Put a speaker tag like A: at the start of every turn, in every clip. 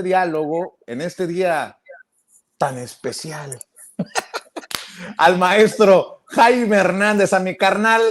A: diálogo en este día tan especial al maestro Jaime Hernández, a mi carnal,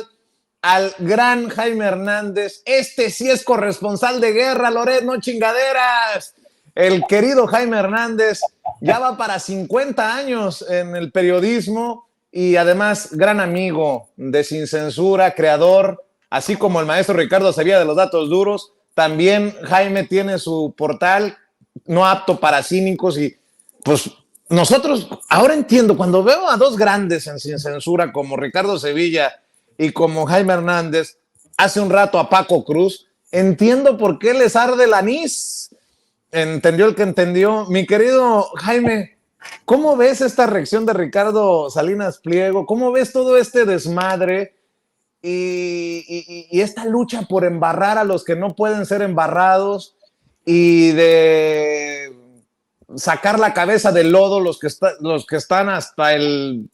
A: al gran Jaime Hernández. Este sí es corresponsal de guerra, Loret, no chingaderas. El querido Jaime Hernández ya va para 50 años en el periodismo y además gran amigo de Sin Censura, creador, así como el maestro Ricardo Sevilla de los Datos Duros. También Jaime tiene su portal No Apto para Cínicos y pues nosotros, ahora entiendo, cuando veo a dos grandes en Sin Censura como Ricardo Sevilla y como Jaime Hernández, hace un rato a Paco Cruz, entiendo por qué les arde el anís. Entendió el que entendió. Mi querido Jaime, ¿cómo ves esta reacción de Ricardo Salinas Pliego? ¿Cómo ves todo este desmadre y esta lucha por embarrar a los que no pueden ser embarrados y de sacar la cabeza del lodo los que están hasta el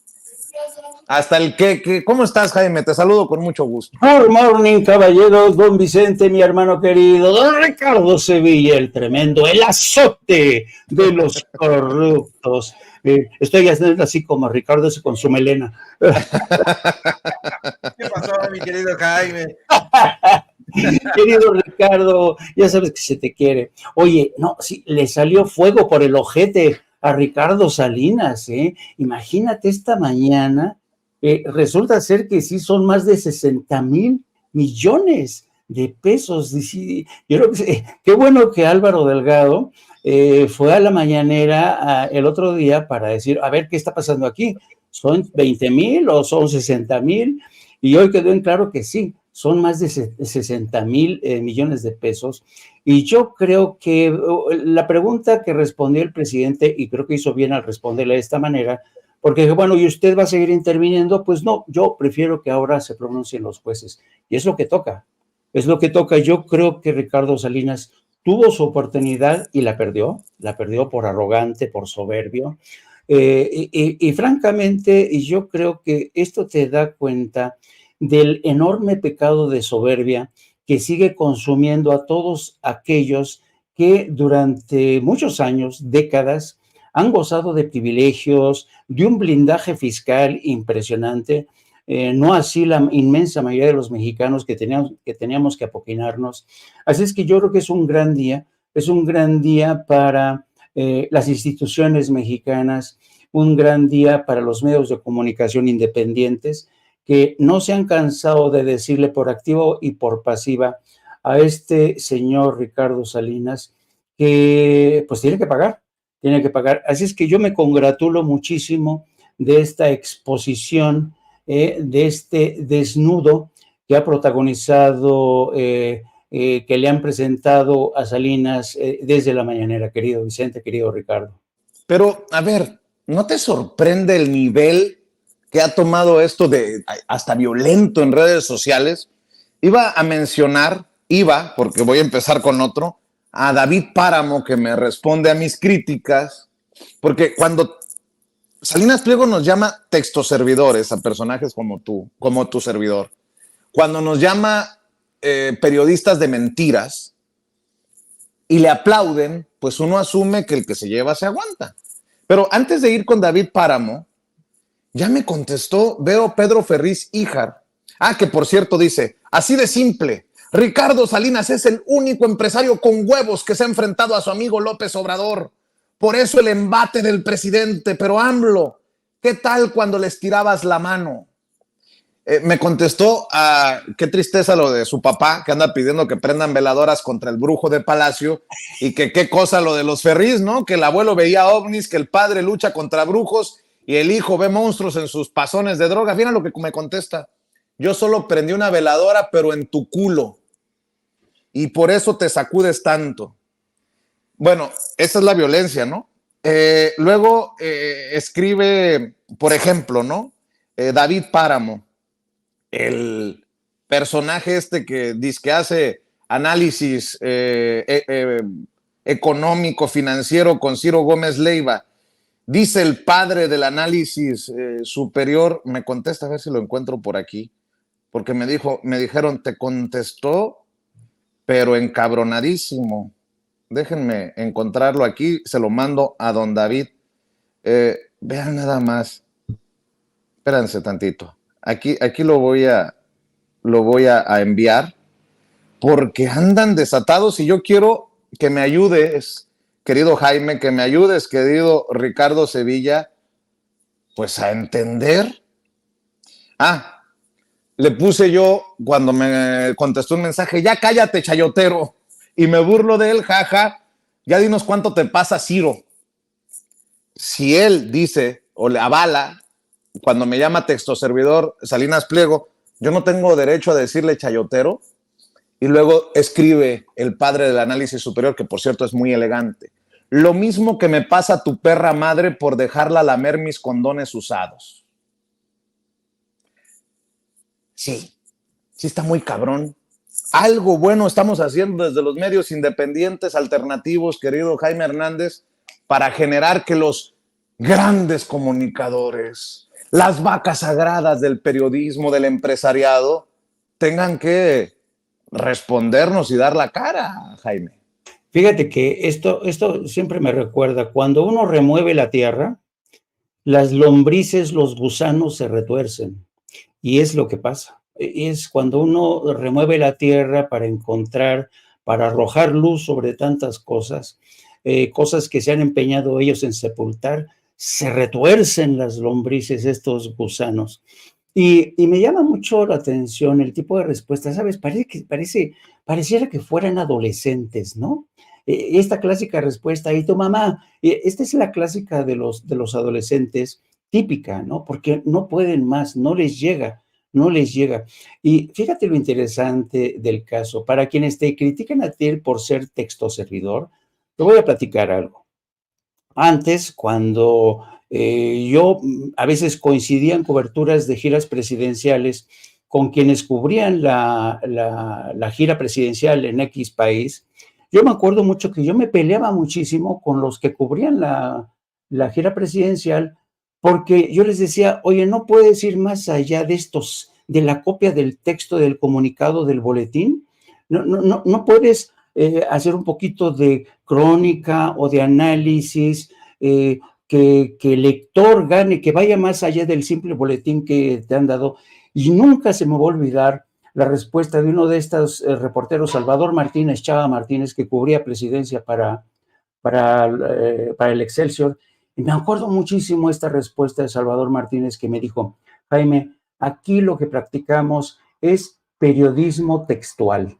A: que? ¿Cómo estás, Jaime? Te saludo con mucho gusto.
B: Good morning, caballeros. Don Vicente, mi hermano querido. Don Ricardo Sevilla, el tremendo, el azote de los corruptos. Estoy así como Ricardo con su melena.
C: ¿Qué pasó, mi querido Jaime?
B: Querido Ricardo, ya sabes que se te quiere. Oye, no, sí, le salió fuego por el ojete a Ricardo Salinas, ¿eh? Imagínate esta mañana, resulta ser que sí son más de 60,000 millones de pesos. Yo creo que qué bueno que Álvaro Delgado fue a la mañanera el otro día para decir, a ver, ¿qué está pasando aquí? ¿Son 20,000 o son 60,000? Y hoy quedó en claro que sí, son más de 60,000 millones de pesos. Y yo creo que la pregunta que respondió el presidente, y creo que hizo bien al responderle de esta manera, porque bueno, ¿y usted va a seguir interviniendo? Pues no, yo prefiero que ahora se pronuncien los jueces. Y es lo que toca, es lo que toca. Yo creo que Ricardo Salinas tuvo su oportunidad y la perdió por arrogante, por soberbio. Y francamente, yo creo que esto te da cuenta del enorme pecado de soberbia que sigue consumiendo a todos aquellos que durante muchos años, décadas, han gozado de privilegios, de un blindaje fiscal impresionante, no así la inmensa mayoría de los mexicanos que teníamos que apoquinarnos. Así es que yo creo que es un gran día para las instituciones mexicanas, un gran día para los medios de comunicación independientes, que no se han cansado de decirle por activa y por pasiva a este señor Ricardo Salinas que pues tiene que pagar. Así es que yo me congratulo muchísimo de esta exposición, de este desnudo que ha protagonizado, que le han presentado a Salinas desde la mañanera, querido Vicente, querido Ricardo.
A: Pero, a ver, ¿no te sorprende el nivel que ha tomado esto de hasta violento en redes sociales? Iba a mencionar, porque voy a empezar con otro, a David Páramo, que me responde a mis críticas, porque cuando Salinas Pliego nos llama textoservidores a personajes como tú, como tu servidor, cuando nos llama periodistas de mentiras y le aplauden, pues uno asume que el que se lleva se aguanta. Pero antes de ir con David Páramo, ya me contestó, veo Pedro Ferriz Híjar. Que por cierto dice, así de simple, Ricardo Salinas es el único empresario con huevos que se ha enfrentado a su amigo López Obrador. Por eso el embate del presidente. Pero AMLO, ¿qué tal cuando les tirabas la mano? Me contestó, qué tristeza lo de su papá, que anda pidiendo que prendan veladoras contra el brujo de Palacio, y que qué cosa lo de los Ferriz, ¿no? Que el abuelo veía ovnis, que el padre lucha contra brujos y el hijo ve monstruos en sus pasones de droga. Fíjate lo que me contesta. Yo solo prendí una veladora, pero en tu culo. Y por eso te sacudes tanto. Bueno, esa es la violencia, ¿no? Luego escribe, por ejemplo, ¿no? David Páramo, el personaje que dice que hace análisis económico, financiero con Ciro Gómez Leiva. Dice el padre del análisis superior, me contesta, a ver si lo encuentro por aquí, porque me dijeron, te contestó, pero encabronadísimo. Déjenme encontrarlo aquí, se lo mando a don David. Vean nada más. Espérense tantito. Aquí lo voy a enviar porque andan desatados y yo quiero que me ayudes, querido Jaime, que me ayudes, querido Ricardo Sevilla, pues a entender. Le puse yo cuando me contestó un mensaje, ya cállate, chayotero, y me burlo de él, jaja, ya dinos cuánto te pasa, Ciro. Si él dice o le avala, cuando me llama texto servidor Salinas Pliego, yo no tengo derecho a decirle chayotero. Y luego escribe el padre del análisis superior, que por cierto es muy elegante. Lo mismo que me pasa a tu perra madre por dejarla lamer mis condones usados. Sí, sí está muy cabrón. Algo bueno estamos haciendo desde los medios independientes alternativos, querido Jaime Hernández, para generar que los grandes comunicadores, las vacas sagradas del periodismo, del empresariado, tengan que respondernos y dar la cara, Jaime.
B: Fíjate que esto siempre me recuerda, cuando uno remueve la tierra, las lombrices, los gusanos se retuercen. Y es lo que pasa. Es cuando uno remueve la tierra para encontrar, para arrojar luz sobre tantas cosas, cosas que se han empeñado ellos en sepultar, se retuercen las lombrices, estos gusanos. Y me llama mucho la atención el tipo de respuesta, ¿sabes? Pareciera que fueran adolescentes, ¿no? Esta clásica respuesta, y tu mamá, esta es la clásica de los adolescentes, típica, ¿no? Porque no pueden más, no les llega, no les llega. Y fíjate lo interesante del caso, para quienes te critican a ti por ser texto servidor, te voy a platicar algo. Antes, cuando yo a veces coincidía en coberturas de giras presidenciales con quienes cubrían la gira presidencial en X país, yo me acuerdo mucho que yo me peleaba muchísimo con los que cubrían la gira presidencial, porque yo les decía, oye, no puedes ir más allá de de la copia del texto del comunicado del boletín, no puedes hacer un poquito de crónica o de análisis, que el lector gane, que vaya más allá del simple boletín que te han dado. Y nunca se me va a olvidar la respuesta de uno de estos reporteros, Salvador Martínez, Chava Martínez, que cubría presidencia para el Excelsior. Y me acuerdo muchísimo esta respuesta de Salvador Martínez, que me dijo, Jaime, aquí lo que practicamos es periodismo textual.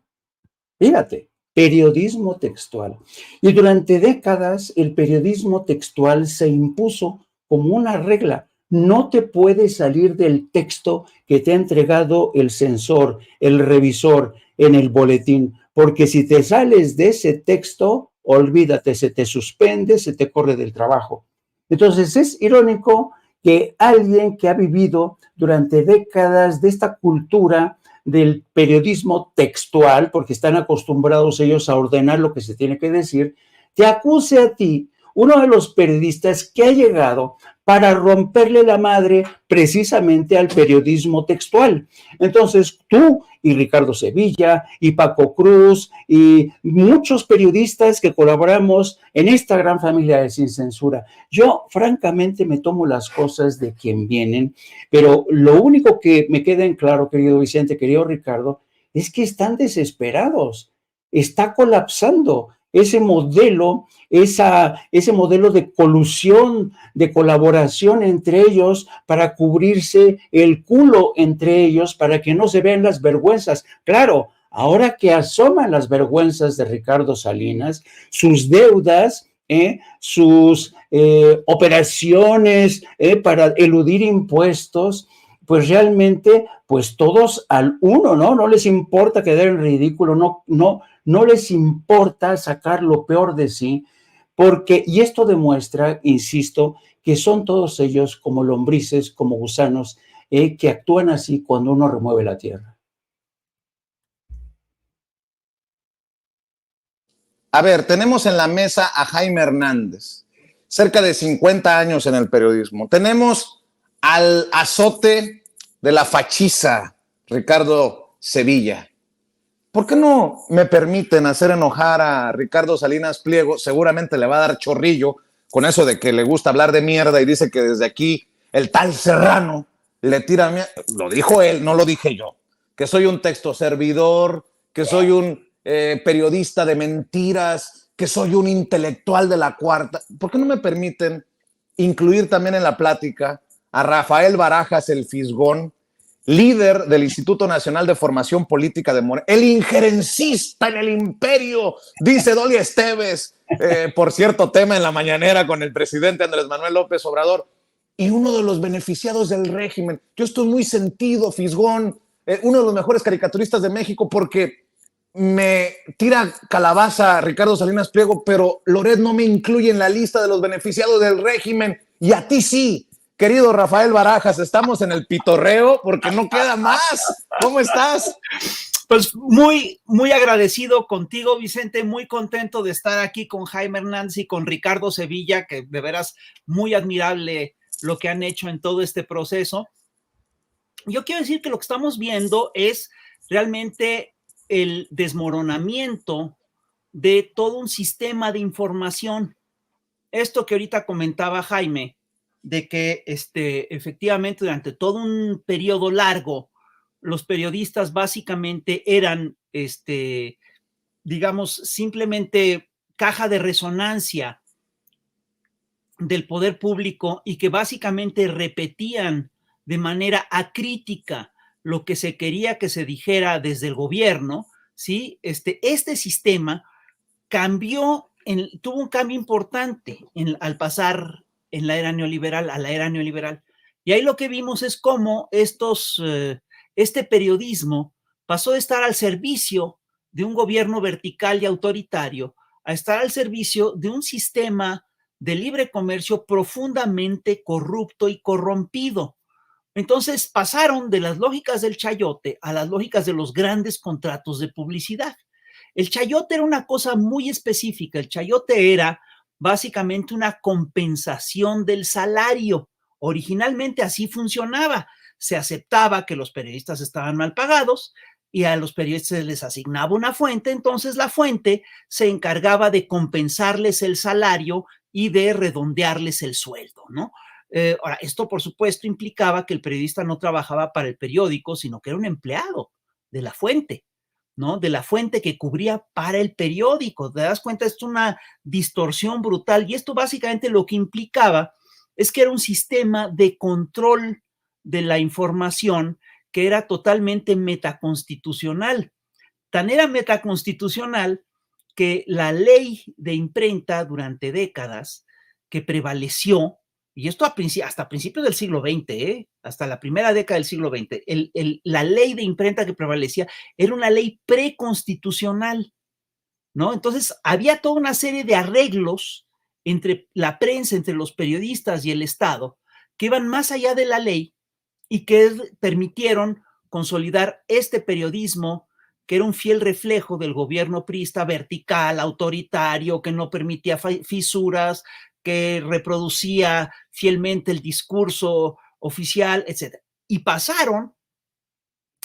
B: Fíjate, periodismo textual. Y durante décadas el periodismo textual se impuso como una regla. No te puedes salir del texto que te ha entregado el censor, el revisor en el boletín, porque si te sales de ese texto, olvídate, se te suspende, se te corre del trabajo. Entonces es irónico que alguien que ha vivido durante décadas de esta cultura del periodismo textual, porque están acostumbrados ellos a ordenar lo que se tiene que decir, te acuse a ti, uno de los periodistas que ha llegado para romperle la madre precisamente al periodismo textual. Entonces tú y Ricardo Sevilla y Paco Cruz y muchos periodistas que colaboramos en esta gran familia de Sin Censura, yo francamente me tomo las cosas de quien vienen, pero lo único que me queda en claro, querido Vicente, querido Ricardo, es que están desesperados, está colapsando ese modelo, ese modelo de colusión, de colaboración entre ellos para cubrirse el culo entre ellos, para que no se vean las vergüenzas. Claro, ahora que asoman las vergüenzas de Ricardo Salinas, sus deudas, sus operaciones para eludir impuestos, pues realmente, pues todos al uno, ¿no? No les importa quedar en ridículo, no les importa sacar lo peor de sí, porque, y esto demuestra, insisto, que son todos ellos como lombrices, como gusanos, que actúan así cuando uno remueve la tierra.
A: A ver, tenemos en la mesa a Jaime Hernández, cerca de 50 años en el periodismo. Tenemos al azote de la fachiza, Ricardo Sevilla. ¿por qué no me permiten hacer enojar a Ricardo Salinas Pliego? Seguramente le va a dar chorrillo con eso de que le gusta hablar de mierda y dice que desde aquí el tal Serrano le tira mierda. Lo dijo él, no lo dije yo. Que soy un texto servidor, que soy un periodista de mentiras, que soy un intelectual de la cuarta. ¿Por qué no me permiten incluir también en la plática a Rafael Barajas, el Fisgón, líder del Instituto Nacional de Formación Política de Morena, el injerencista en el imperio, dice Dolly Esteves, por cierto tema en la mañanera con el presidente Andrés Manuel López Obrador, y uno de los beneficiados del régimen? Yo estoy muy sentido, Fisgón, uno de los mejores caricaturistas de México, porque me tira calabaza Ricardo Salinas Pliego, pero Loret no me incluye en la lista de los beneficiados del régimen, y a ti sí. Querido Rafael Barajas, estamos en el pitorreo porque no queda más. ¿Cómo estás?
C: Pues muy, muy agradecido contigo, Vicente, muy contento de estar aquí con Jaime Hernández y con Ricardo Sevilla, que de veras muy admirable lo que han hecho en todo este proceso. Yo quiero decir que lo que estamos viendo es realmente el desmoronamiento de todo un sistema de información. Esto que ahorita comentaba Jaime, de que efectivamente durante todo un periodo largo, los periodistas básicamente eran, digamos, simplemente caja de resonancia del poder público y que básicamente repetían de acrítica acrítica lo que se quería que se dijera desde el gobierno, ¿sí? Este sistema cambió, tuvo un cambio importante al pasar en la era neoliberal a la era neoliberal. Y ahí lo que vimos es cómo este periodismo pasó de estar al servicio de un gobierno vertical y autoritario a estar al servicio de un sistema de libre comercio profundamente corrupto y corrompido. Entonces pasaron de las lógicas del chayote a las lógicas de los grandes contratos de publicidad. El chayote era una cosa muy específica. El chayote era básicamente una compensación del salario. Originalmente así funcionaba. Se aceptaba que los periodistas estaban mal pagados y a los periodistas les asignaba una fuente, entonces la fuente se encargaba de compensarles el salario y de redondearles el sueldo, ¿no? Ahora, esto por supuesto implicaba que el periodista no trabajaba para el periódico, sino que era un empleado de la fuente, ¿no? De la fuente que cubría para el periódico. ¿Te das cuenta? Esto es una distorsión brutal y esto básicamente lo que implicaba es que era un sistema de control de la información que era totalmente metaconstitucional. Tan era metaconstitucional que la ley de imprenta durante décadas que prevaleció, y esto hasta principios del siglo XX, hasta la primera década del siglo XX, la ley de imprenta que prevalecía era una ley preconstitucional, ¿no? Entonces había toda una serie de arreglos entre la prensa, entre los periodistas y el Estado, que iban más allá de la ley y que permitieron consolidar este periodismo que era un fiel reflejo del gobierno priista vertical, autoritario, que no permitía fisuras, que reproducía fielmente el discurso oficial, etc. Y pasaron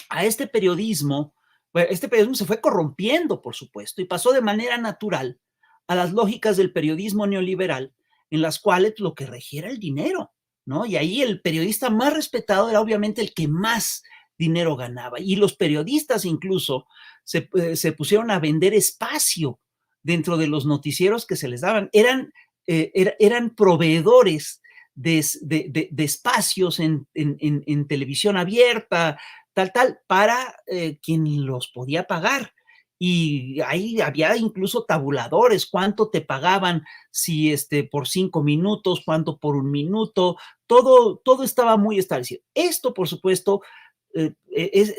C: a este periodismo se fue corrompiendo, por supuesto, y pasó de manera natural a las lógicas del periodismo neoliberal, en las cuales lo que regía era el dinero, ¿no? Y ahí el periodista más respetado era obviamente el que más dinero ganaba. Y los periodistas incluso se pusieron a vender espacio dentro de los noticieros que se les daban. Eran proveedores de espacios en televisión abierta, tal, para quien los podía pagar. Y ahí había incluso tabuladores, cuánto te pagaban si por 5 minutos, cuánto por 1 minuto, todo estaba muy establecido. Esto, por supuesto,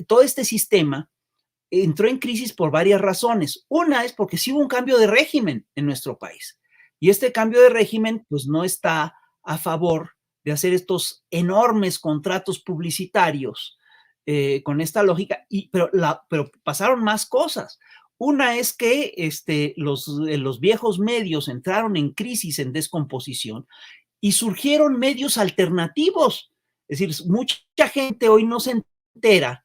C: todo este sistema entró en crisis por varias razones. Una es porque sí hubo un cambio de régimen en nuestro país. Y este cambio de régimen, pues no está a favor de hacer estos enormes contratos publicitarios con esta lógica, pero pasaron más cosas. Una es que los viejos medios entraron en crisis, en descomposición, y surgieron medios alternativos. Es decir, mucha gente hoy no se entera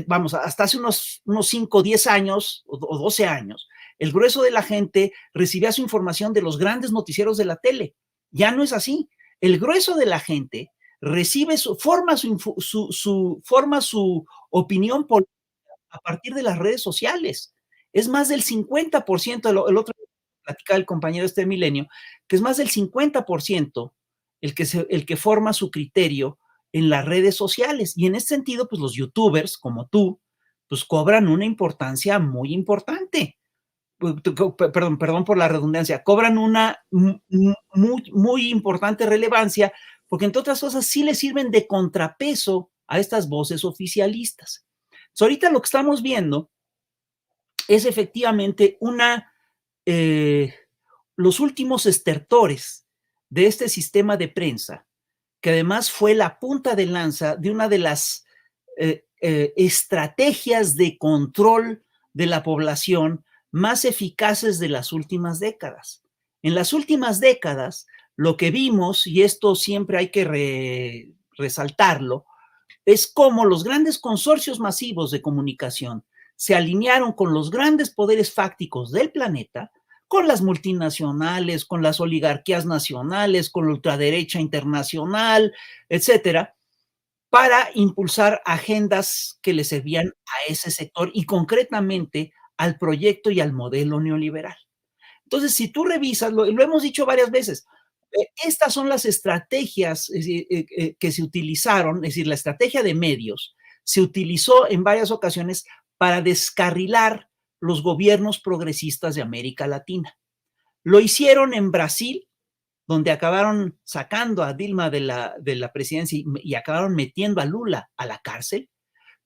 C: vamos, hasta hace unos 5 o 10 años o 12 años, el grueso de la gente recibía su información de los grandes noticieros de la tele. Ya no es así. El grueso de la gente recibe forma su opinión política a partir de las redes sociales. Es más del 50%, el otro día platicaba el compañero este Milenio, que es más del 50% el que forma su criterio en las redes sociales. Y en ese sentido, pues los youtubers como tú, pues cobran una importancia muy importante. Perdón por la redundancia, cobran una muy importante relevancia, porque entre otras cosas sí le sirven de contrapeso a estas voces oficialistas. So, ahorita lo que estamos viendo es efectivamente los últimos estertores de este sistema de prensa, que además fue la punta de lanza de una de las estrategias de control de la población más eficaces de las últimas décadas. En las últimas décadas, lo que vimos, y esto siempre hay que resaltarlo, es cómo los grandes consorcios masivos de comunicación se alinearon con los grandes poderes fácticos del planeta, con las multinacionales, con las oligarquías nacionales, con la ultraderecha internacional, etcétera, para impulsar agendas que le servían a ese sector y concretamente al proyecto y al modelo neoliberal. Entonces, si tú revisas, lo hemos dicho varias veces, estas son las estrategias que se utilizaron, es decir, la estrategia de medios se utilizó en varias ocasiones para descarrilar los gobiernos progresistas de América Latina. Lo hicieron en Brasil, donde acabaron sacando a Dilma de la presidencia y acabaron metiendo a Lula a la cárcel.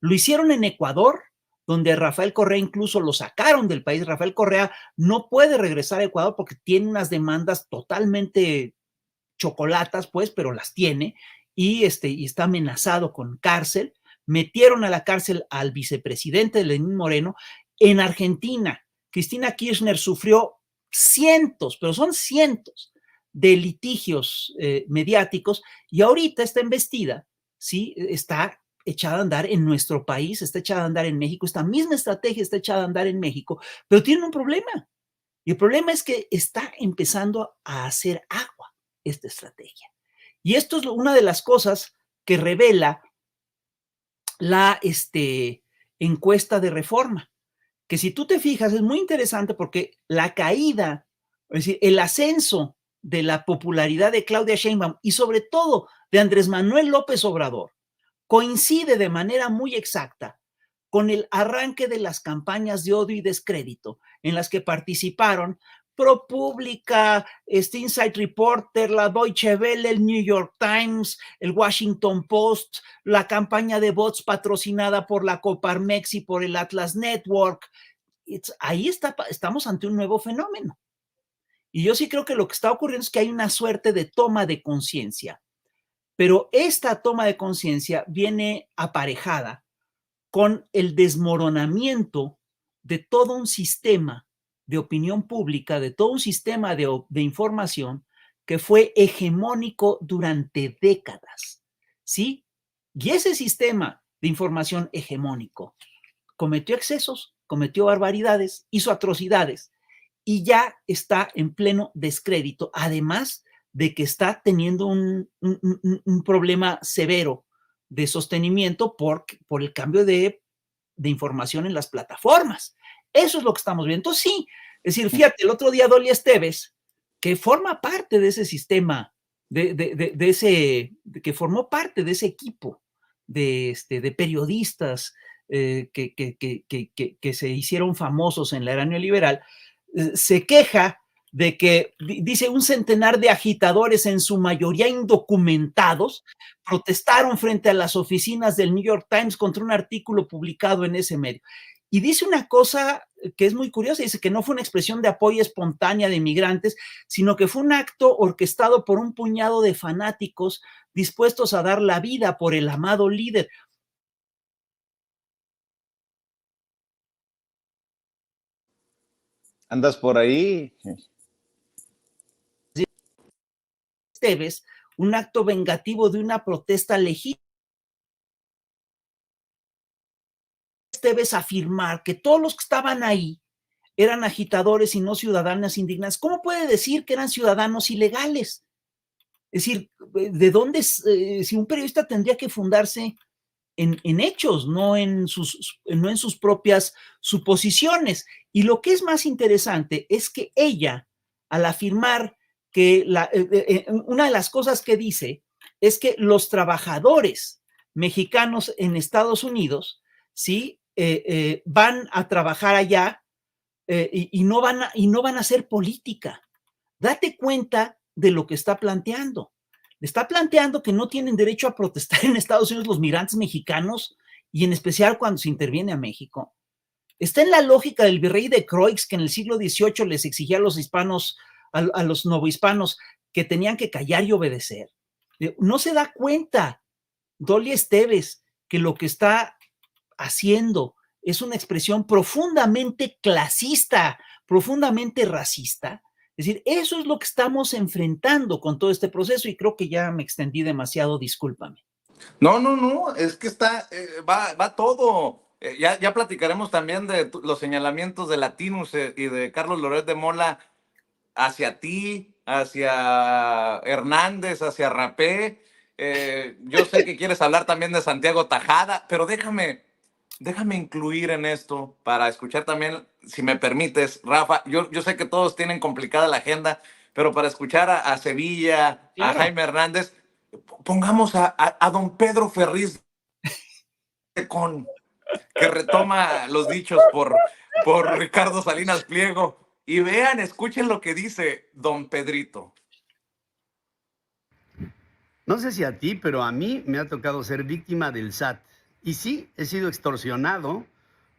C: Lo hicieron en Ecuador, donde Rafael Correa incluso lo sacaron del país. Rafael Correa no puede regresar a Ecuador porque tiene unas demandas totalmente chocolatas, pues, pero las tiene, y está amenazado con cárcel. Metieron a la cárcel al vicepresidente Lenín Moreno. En Argentina, Cristina Kirchner sufrió cientos, pero son cientos de litigios mediáticos, y ahorita está embestida, ¿sí? Está echada a andar en nuestro país, está echada a andar en México, esta misma estrategia está echada a andar en México, pero tiene un problema. Y el problema es que está empezando a hacer agua esta estrategia. Y esto es una de las cosas que revela la encuesta de Reforma, que si tú te fijas es muy interesante porque la caída, es decir, el ascenso de la popularidad de Claudia Sheinbaum y sobre todo de Andrés Manuel López Obrador coincide de manera muy exacta con el arranque de las campañas de odio y descrédito en las que participaron ProPublica, Inside Reporter, la Deutsche Welle, el New York Times, el Washington Post, la campaña de bots patrocinada por la Coparmex y por el Atlas Network. Ahí estamos ante un nuevo fenómeno. Y yo sí creo que lo que está ocurriendo es que hay una suerte de toma de conciencia, pero esta toma de conciencia viene aparejada con el desmoronamiento de todo un sistema de opinión pública, de todo un sistema de información que fue hegemónico durante décadas, ¿sí? Y ese sistema de información hegemónico cometió excesos, cometió barbaridades, hizo atrocidades y ya está en pleno descrédito, además de que está teniendo un problema severo de sostenimiento por el cambio de información en las plataformas. Eso es lo que estamos viendo. Entonces, sí, es decir, fíjate, el otro día Dolly Esteves, que forma parte de ese sistema, que formó parte de ese equipo de periodistas que se hicieron famosos en la era neoliberal, se queja de que, dice, un centenar de agitadores, en su mayoría indocumentados, protestaron frente a las oficinas del New York Times contra un artículo publicado en ese medio. Y dice una cosa que es muy curiosa, dice que no fue una expresión de apoyo espontánea de migrantes, sino que fue un acto orquestado por un puñado de fanáticos dispuestos a dar la vida por el amado líder.
A: ¿Andas por ahí?
C: Esteves, un acto vengativo de una protesta legítima Esteves afirmar que todos los que estaban ahí eran agitadores y no ciudadanas indignadas. ¿Cómo puede decir que eran ciudadanos ilegales? Es decir, ¿de dónde? Si un periodista tendría que fundarse en hechos, no en sus propias suposiciones. Y lo que es más interesante es que ella, al afirmar que una de las cosas que dice es que los trabajadores mexicanos en Estados Unidos, ¿sí? Van a trabajar allá y no van a hacer política. Date cuenta de lo que está planteando. Le está planteando que no tienen derecho a protestar en Estados Unidos los migrantes mexicanos y en especial cuando se interviene a México. Está en la lógica del virrey de Croix, que en el siglo XVIII les exigía a los hispanos, a los novohispanos, que tenían que callar y obedecer. No se da cuenta Dolly Esteves que lo que está haciendo es una expresión profundamente clasista, profundamente racista. Es decir, eso es lo que estamos enfrentando con todo este proceso y creo que ya me extendí demasiado, discúlpame.
A: No, es que va todo. Ya platicaremos también de los señalamientos de Latinus y de Carlos Loret de Mola hacia ti, hacia Hernández, hacia Rapé. Yo sé que quieres hablar también de Santiago Tajada, pero déjame incluir en esto para escuchar también, si me permites, Rafa. Yo sé que todos tienen complicada la agenda, pero para escuchar a Sevilla,
C: claro,
A: a Jaime Hernández, pongamos a don Pedro Ferriz que retoma los dichos por Ricardo Salinas Pliego. Y vean, escuchen lo que dice don Pedrito.
D: No sé si a ti, pero a mí me ha tocado ser víctima del SAT. Y sí, he sido extorsionado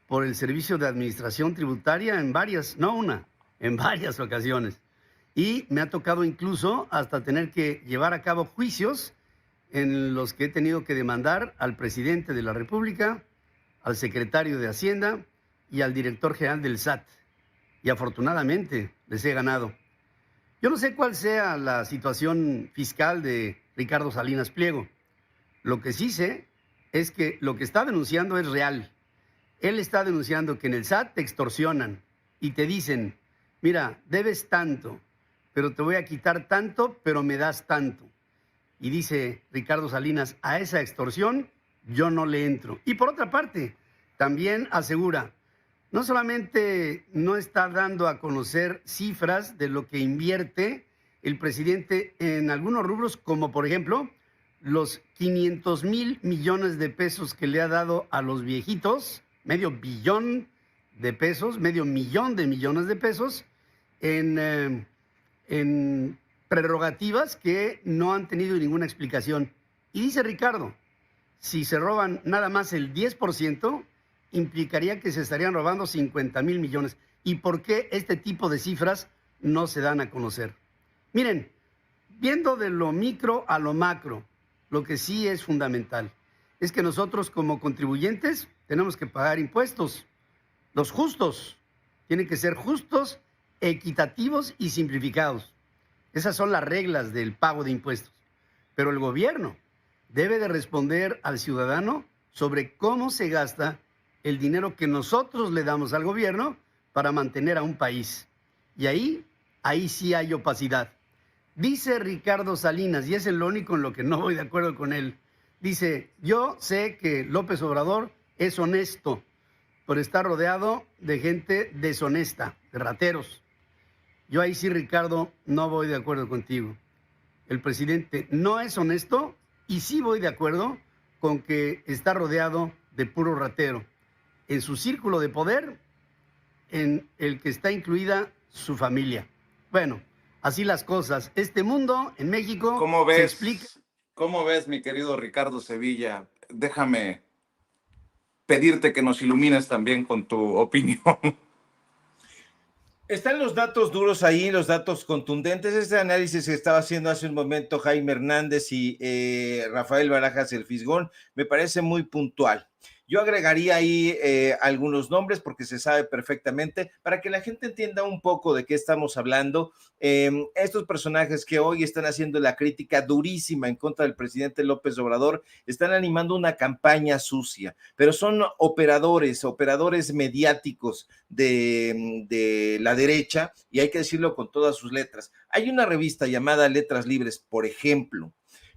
D: por el Servicio de Administración Tributaria en varias, no una, en varias ocasiones. Y me ha tocado incluso hasta tener que llevar a cabo juicios en los que he tenido que demandar al presidente de la República, al secretario de Hacienda y al director general del SAT. Y afortunadamente les he ganado. Yo no sé cuál sea la situación fiscal de Ricardo Salinas Pliego. Lo que sí sé es que lo que está denunciando es real. Él está denunciando que en el SAT te extorsionan y te dicen, mira, debes tanto, pero te voy a quitar tanto, pero me das tanto. Y dice Ricardo Salinas, a esa extorsión yo no le entro. Y por otra parte, también asegura, no solamente no está dando a conocer cifras de lo que invierte el presidente en algunos rubros, como por ejemplo los 500,000 millones de pesos que le ha dado a los viejitos, medio billón de pesos, medio millón de millones de pesos, en prerrogativas que no han tenido ninguna explicación. Y dice Ricardo, si se roban nada más el 10%, implicaría que se estarían robando 50,000 millones. ¿Y por qué este tipo de cifras no se dan a conocer? Miren, viendo de lo micro a lo macro, lo que sí es fundamental es que nosotros como contribuyentes tenemos que pagar impuestos. Los justos tienen que ser justos, equitativos y simplificados. Esas son las reglas del pago de impuestos. Pero el gobierno debe de responder al ciudadano sobre cómo se gasta el dinero que nosotros le damos al gobierno para mantener a un país. Y ahí sí hay opacidad. Dice Ricardo Salinas, y es el único en lo que no voy de acuerdo con él, dice, yo sé que López Obrador es honesto, pero está rodeado de gente deshonesta, de rateros. Yo ahí sí, Ricardo, no voy de acuerdo contigo. El presidente no es honesto y sí voy de acuerdo con que está rodeado de puro ratero. En su círculo de poder, en el que está incluida su familia. Bueno, así las cosas. Este mundo en México se explica.
A: ¿Cómo ves, mi querido Ricardo Sevilla? Déjame pedirte que nos ilumines también con tu opinión.
E: Están los datos duros ahí, los datos contundentes. Este análisis que estaba haciendo hace un momento Jaime Hernández y Rafael Barajas el Fisgón me parece muy puntual. Yo agregaría ahí algunos nombres porque se sabe perfectamente, para que la gente entienda un poco de qué estamos hablando. Estos personajes que hoy están haciendo la crítica durísima en contra del presidente López Obrador, están animando una campaña sucia, pero son operadores mediáticos de la derecha, y hay que decirlo con todas sus letras. Hay una revista llamada Letras Libres, por ejemplo,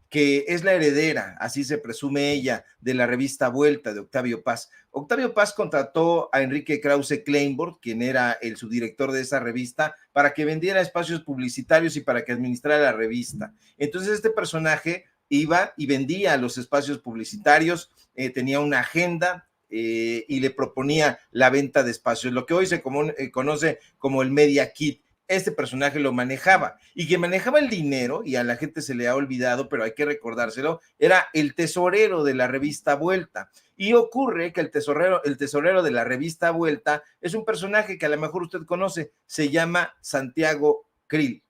E: que es la heredera, así se presume ella, de la revista Vuelta de Octavio Paz. Octavio Paz contrató a Enrique Krause Kleinbord, quien era el subdirector de esa revista, para que vendiera espacios publicitarios y para que administrara la revista. Entonces este personaje iba y vendía los espacios publicitarios, tenía una agenda, y le proponía la venta de espacios, lo que hoy se conoce como el Media Kit. Este personaje lo manejaba, y quien manejaba el dinero, y a la gente se le ha olvidado, pero hay que recordárselo, era el tesorero de la revista Vuelta. Y ocurre que el tesorero de la revista Vuelta es un personaje que a lo mejor usted conoce, se llama Santiago Krill.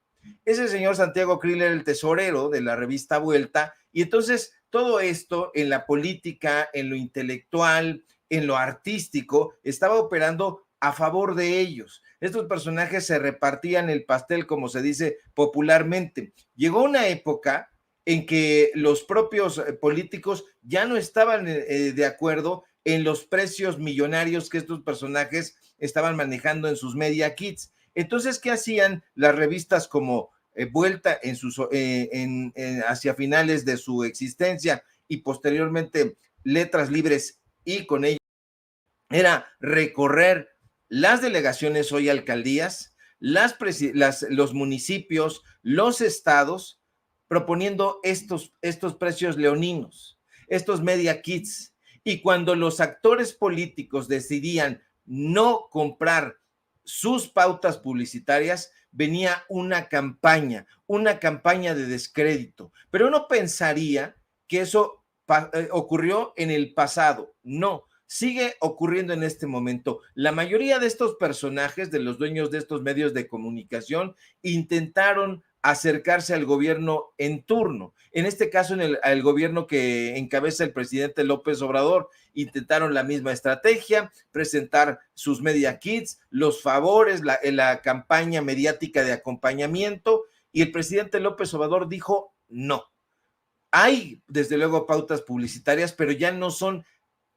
E: Ese señor Santiago Krill era el tesorero de la revista Vuelta, y entonces todo esto en la política, en lo intelectual, en lo artístico, estaba operando a favor de ellos. Estos personajes se repartían el pastel, como se dice popularmente. Llegó una época en que los propios políticos ya no estaban de acuerdo en los precios millonarios que estos personajes estaban manejando en sus media kits. Entonces, ¿qué hacían las revistas como Vuelta hacia finales de su existencia y posteriormente Letras Libres, y con ello era recorrer las delegaciones, hoy alcaldías, los municipios, los estados, proponiendo estos precios leoninos, estos media kits? Y cuando los actores políticos decidían no comprar sus pautas publicitarias, venía una campaña de descrédito. Pero uno pensaría que eso ocurrió en el pasado. No, sigue ocurriendo en este momento. La mayoría de estos personajes, de los dueños de estos medios de comunicación, intentaron acercarse al gobierno en turno. En este caso, al gobierno que encabeza el presidente López Obrador, intentaron la misma estrategia, presentar sus media kits, los favores, la campaña mediática de acompañamiento, y el presidente López Obrador dijo no. Hay, desde luego, pautas publicitarias, pero ya no son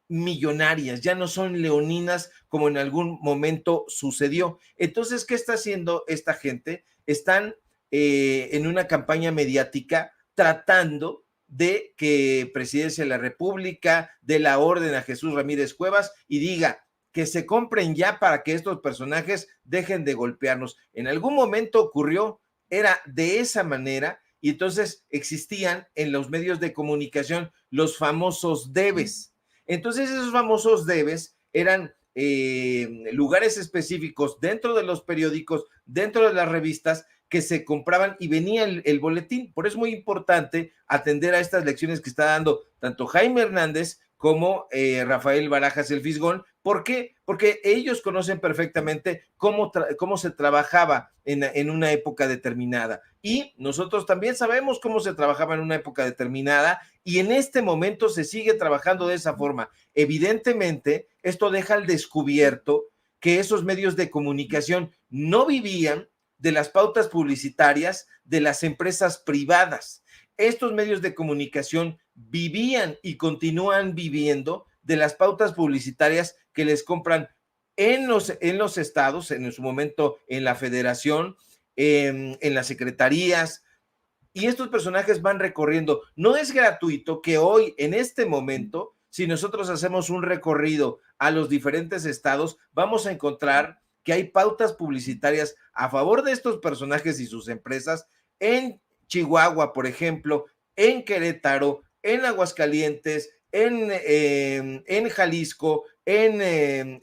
E: millonarias, ya no son leoninas como en algún momento sucedió. Entonces, ¿qué está haciendo esta gente? Están en una campaña mediática tratando de que Presidencia de la República dé la orden a Jesús Ramírez Cuevas y diga que se compren ya para que estos personajes dejen de golpearnos. En algún momento ocurrió, era de esa manera, y entonces existían en los medios de comunicación los famosos debes. Entonces esos famosos debes eran lugares específicos dentro de los periódicos, dentro de las revistas, que se compraban y venía el boletín. Por eso es muy importante atender a estas lecciones que está dando tanto Jaime Hernández como Rafael Barajas el Fisgón. ¿Por qué? Porque ellos conocen perfectamente cómo se trabajaba en una época determinada. Y nosotros también sabemos cómo se trabajaba en una época determinada, y en este momento se sigue trabajando de esa forma. Evidentemente, esto deja al descubierto que esos medios de comunicación no vivían de las pautas publicitarias de las empresas privadas. Estos medios de comunicación vivían y continúan viviendo de las pautas publicitarias que les compran en los estados, en su momento en la federación, en las secretarías, y estos personajes van recorriendo. No es gratuito que hoy, en este momento, si nosotros hacemos un recorrido a los diferentes estados, vamos a encontrar que hay pautas publicitarias a favor de estos personajes y sus empresas en Chihuahua, por ejemplo, en Querétaro, en Aguascalientes, en Jalisco, en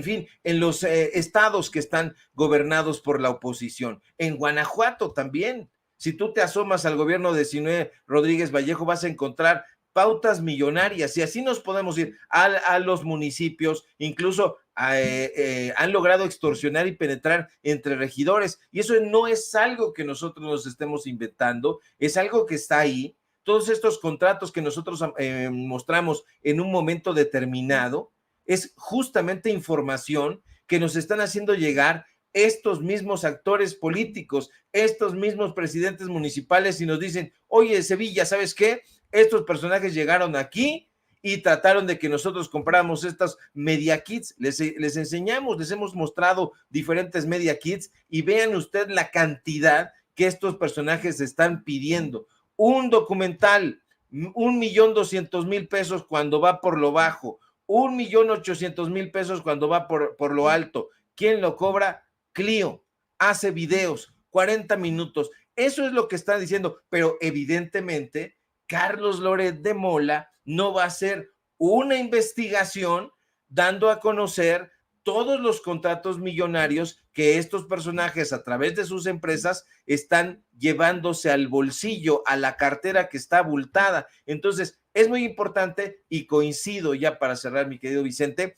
E: fin, en los estados que están gobernados por la oposición. En Guanajuato también. Si tú te asomas al gobierno de Zinue Rodríguez Vallejo, vas a encontrar pautas millonarias, y así nos podemos ir a los municipios. Incluso han logrado extorsionar y penetrar entre regidores, y eso no es algo que nosotros nos estemos inventando, es algo que está ahí. todos estos contratos que nosotros mostramos en un momento determinado, es justamente información que nos están haciendo llegar estos mismos actores políticos, estos mismos presidentes municipales y nos dicen, oye, Sevilla, ¿sabes qué? Estos personajes llegaron aquí y trataron de que nosotros compráramos estas media kits. Les enseñamos, les hemos mostrado diferentes media kits y vean usted la cantidad que estos personajes están pidiendo. Un documental, 1,200,000 pesos cuando va por lo bajo, 1,800,000 pesos cuando va por lo alto. ¿Quién lo cobra? Clio. Hace videos, 40 minutos. Eso es lo que están diciendo, pero evidentemente Carlos Loret de Mola no va a hacer una investigación dando a conocer todos los contratos millonarios que estos personajes a través de sus empresas están llevándose al bolsillo, a la cartera que está abultada. Entonces, es muy importante y coincido ya para cerrar, mi querido Vicente,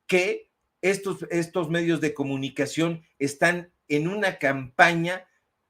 E: que estos medios de comunicación están en una campaña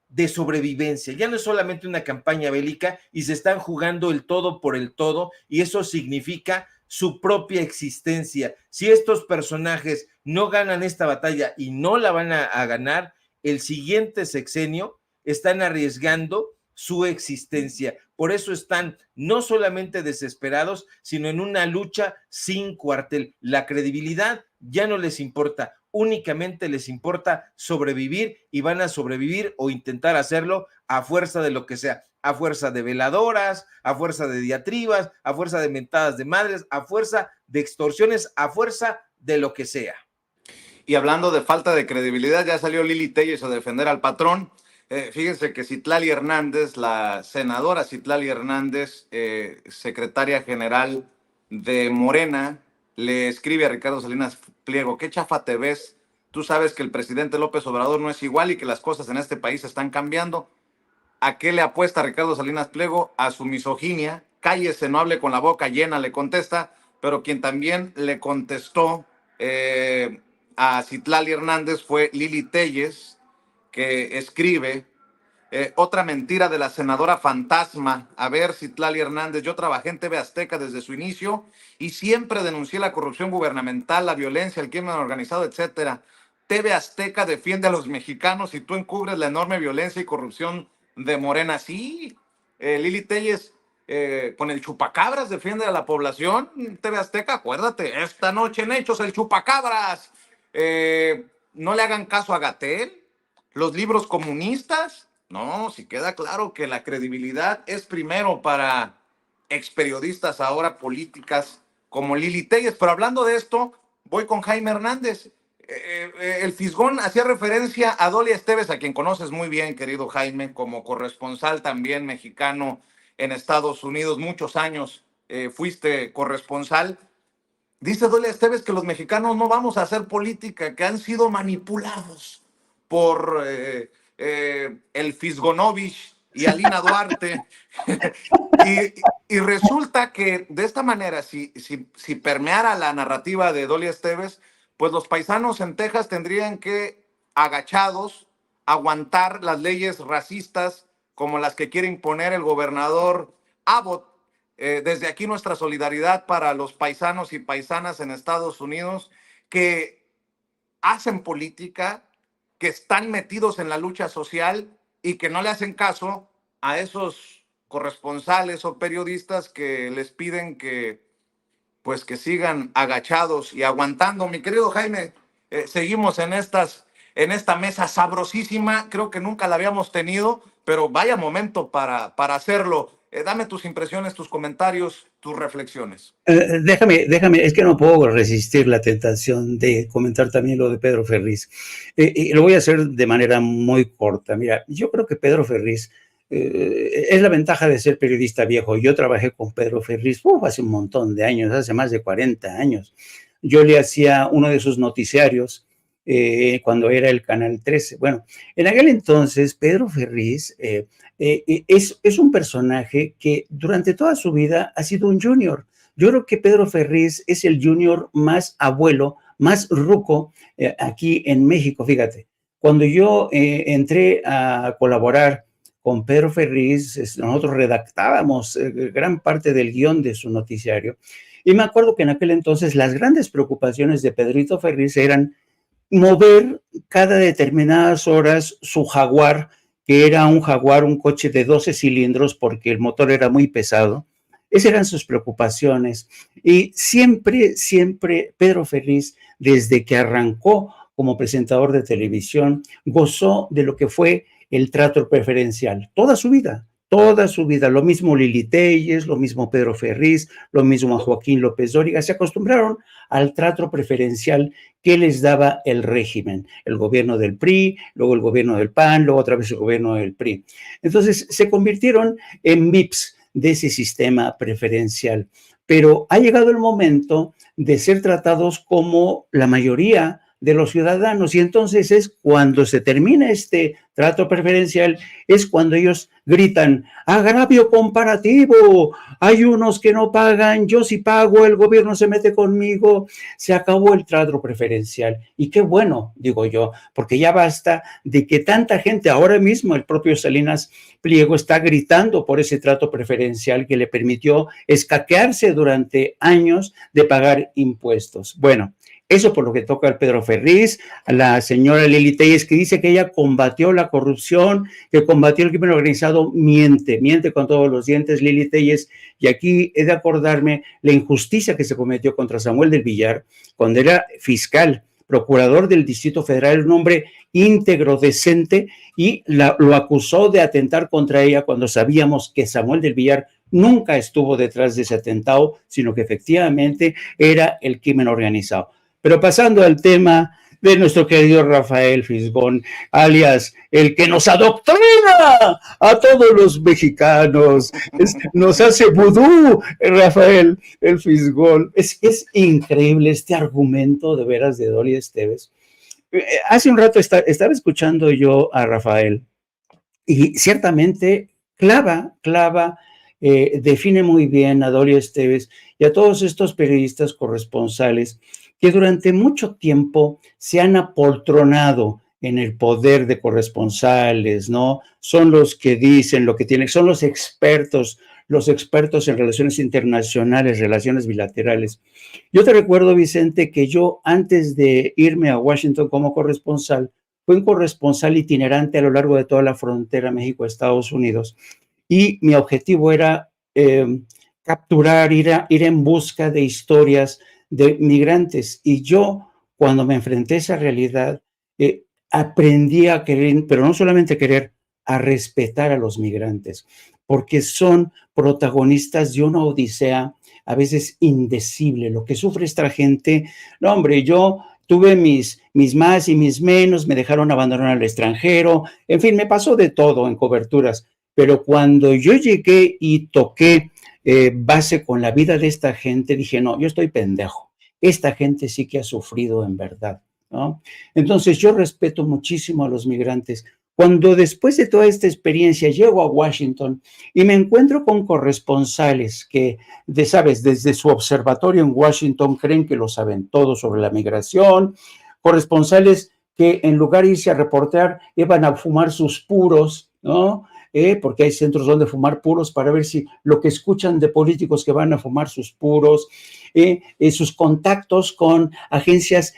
E: de sobrevivencia. Ya no es solamente una campaña bélica y se están jugando el todo por el todo y eso significa su propia existencia. Si estos personajes no ganan esta batalla y no la van a ganar, el siguiente sexenio están arriesgando su existencia. Por eso están no solamente desesperados, sino en una lucha sin cuartel. La credibilidad ya no les importa, únicamente les importa sobrevivir y van a sobrevivir o intentar hacerlo a fuerza de lo que sea, a fuerza de veladoras, a fuerza de diatribas, a fuerza de mentadas de madres, a fuerza de extorsiones, a fuerza de lo que sea.
A: Y hablando de falta de credibilidad, ya salió Lili Telles a defender al patrón. Fíjense que Citlali Hernández, la senadora Citlali Hernández, secretaria general de Morena, le escribe a Ricardo Salinas Pliego, qué chafa te ves, tú sabes que el presidente López Obrador no es igual y que las cosas en este país están cambiando. ¿A qué le apuesta Ricardo Salinas Pliego? A su misoginia. Cállese, no hable con la boca llena, le contesta, pero quien también le contestó a Citlali Hernández fue Lili Telles, que escribe otra mentira de la senadora fantasma. A ver, Citlali Hernández, yo trabajé en TV Azteca desde su inicio y siempre denuncié la corrupción gubernamental, la violencia, el crimen organizado, etcétera. TV Azteca defiende a los mexicanos y tú encubres la enorme violencia y corrupción de Morena. Sí, Lili Telles con el chupacabras defiende a la población. TV Azteca, acuérdate, esta noche en Hechos el chupacabras. No le hagan caso a Gatell. Los libros comunistas, no, si queda claro que la credibilidad es primero para experiodistas ahora políticas como Lili Telles. Pero hablando de esto, voy con Jaime Hernández. El Fisgón hacía referencia a Dolia Esteves, a quien conoces muy bien, querido Jaime, como corresponsal también mexicano en Estados Unidos. Muchos años fuiste corresponsal. Dice Dolia Esteves que los mexicanos no vamos a hacer política, que han sido manipulados por el Fisgonovich y Alina Duarte. y resulta que de esta manera, si permeara la narrativa de Dolia Esteves, pues los paisanos en Texas tendrían que, agachados, aguantar las leyes racistas como las que quiere imponer el gobernador Abbott. Desde aquí nuestra solidaridad para los paisanos y paisanas en Estados Unidos que hacen política, que están metidos en la lucha social y que no le hacen caso a esos corresponsales o periodistas que les piden que sigan agachados y aguantando. Mi querido Jaime, seguimos en esta mesa sabrosísima. Creo que nunca la habíamos tenido, pero vaya momento para hacerlo. Dame tus impresiones, tus comentarios, tus reflexiones.
B: Déjame, es que no puedo resistir la tentación de comentar también lo de Pedro Ferriz. Y lo voy a hacer de manera muy corta. Mira, yo creo que Pedro Ferriz es la ventaja de ser periodista viejo. Yo trabajé con Pedro Ferriz hace un montón de años, hace más de 40 años. Yo le hacía uno de sus noticiarios cuando era el Canal 13. Bueno, en aquel entonces Pedro Ferriz es un personaje que durante toda su vida ha sido un junior. Yo creo que Pedro Ferriz es el junior más abuelo, más ruco aquí en México. Fíjate, cuando yo entré a colaborar con Pedro Ferriz, nosotros redactábamos gran parte del guión de su noticiario. Y me acuerdo que en aquel entonces las grandes preocupaciones de Pedrito Ferriz eran mover cada determinadas horas su Jaguar, que era un Jaguar, un coche de 12 cilindros, porque el motor era muy pesado. Esas eran sus preocupaciones. Y siempre, siempre Pedro Ferriz, desde que arrancó como presentador de televisión, gozó de lo que fue el trato preferencial, toda su vida. Toda su vida, lo mismo Lili Téllez, lo mismo Pedro Ferriz, lo mismo Joaquín López Dóriga, se acostumbraron al trato preferencial que les daba el régimen, el gobierno del PRI, luego el gobierno del PAN, luego otra vez el gobierno del PRI. Entonces se convirtieron en VIPs de ese sistema preferencial, pero ha llegado el momento de ser tratados como la mayoría de los ciudadanos, y entonces es cuando se termina este trato preferencial, es cuando ellos gritan, agravio comparativo, hay unos que no pagan, yo sí pago, el gobierno se mete conmigo, se acabó el trato preferencial. Y qué bueno, digo yo, porque ya basta de que tanta gente, ahora mismo el propio Salinas Pliego está gritando por ese trato preferencial que le permitió escaquearse durante años de pagar impuestos. Bueno, eso por lo que toca al Pedro Ferriz, a la señora Lili Téllez, que dice que ella combatió la corrupción, que combatió el crimen organizado, miente con todos los dientes Lili Téllez, y aquí he de acordarme la injusticia que se cometió contra Samuel del Villar, cuando era fiscal, procurador del Distrito Federal, un hombre íntegro, decente, y lo acusó de atentar contra ella cuando sabíamos que Samuel del Villar nunca estuvo detrás de ese atentado, sino que efectivamente era el crimen organizado. Pero pasando al tema de nuestro querido Rafael Fisgón, alias el que nos adoctrina a todos los mexicanos, nos hace vudú, Rafael el Fisgón. Es increíble este argumento de veras de Dolly Esteves. Hace un rato estaba escuchando yo a Rafael y ciertamente define muy bien a Dolly Esteves y a todos estos periodistas corresponsales que durante mucho tiempo se han apoltronado en el poder de corresponsales, ¿no? Son los que dicen lo que tienen, son los expertos en relaciones internacionales, relaciones bilaterales. Yo te recuerdo, Vicente, que yo antes de irme a Washington como corresponsal, fui un corresponsal itinerante a lo largo de toda la frontera México-Estados Unidos y mi objetivo era capturar, ir en busca de historias de migrantes. Y yo, cuando me enfrenté a esa realidad, aprendí a querer, pero no solamente querer, a respetar a los migrantes, porque son protagonistas de una odisea a veces indecible. Lo que sufre esta gente, no, hombre, yo tuve mis más y mis menos, me dejaron abandonar al extranjero, en fin, me pasó de todo en coberturas, pero cuando yo llegué y toqué base con la vida de esta gente, dije, no, yo estoy pendejo. Esta gente sí que ha sufrido en verdad, ¿no? Entonces yo respeto muchísimo a los migrantes. Cuando después de toda esta experiencia llego a Washington y me encuentro con corresponsales que, sabes, desde su observatorio en Washington creen que lo saben todo sobre la migración, corresponsales que en lugar de irse a reportear iban a fumar sus puros, ¿no? Porque hay centros donde fumar puros para ver si lo que escuchan de políticos que van a fumar sus puros, sus contactos con agencias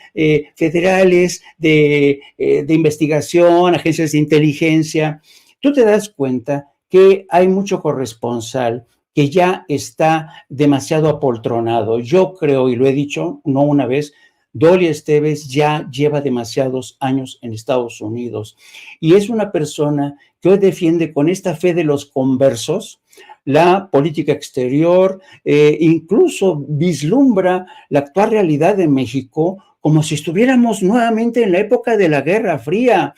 B: federales de investigación, agencias de inteligencia. Tú te das cuenta que hay mucho corresponsal que ya está demasiado apoltronado. Yo creo, y lo he dicho no una vez, Dolly Esteves ya lleva demasiados años en Estados Unidos y es una persona que hoy defiende con esta fe de los conversos la política exterior, incluso vislumbra la actual realidad de México como si estuviéramos nuevamente en la época de la Guerra Fría,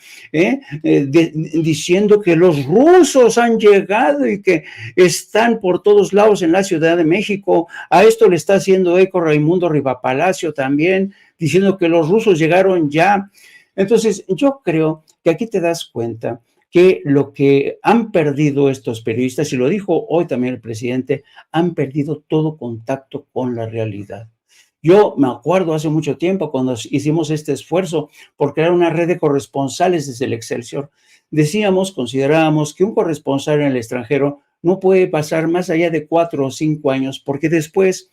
B: diciendo que los rusos han llegado y que están por todos lados en la Ciudad de México. A esto le está haciendo eco Raimundo Rivapalacio también, diciendo que los rusos llegaron ya. Entonces, yo creo que aquí te das cuenta que lo que han perdido estos periodistas, y lo dijo hoy también el presidente, han perdido todo contacto con la realidad. Yo me acuerdo hace mucho tiempo cuando hicimos este esfuerzo por crear una red de corresponsales desde el Excelsior. Considerábamos que un corresponsal en el extranjero no puede pasar más allá de 4 o 5 años, porque después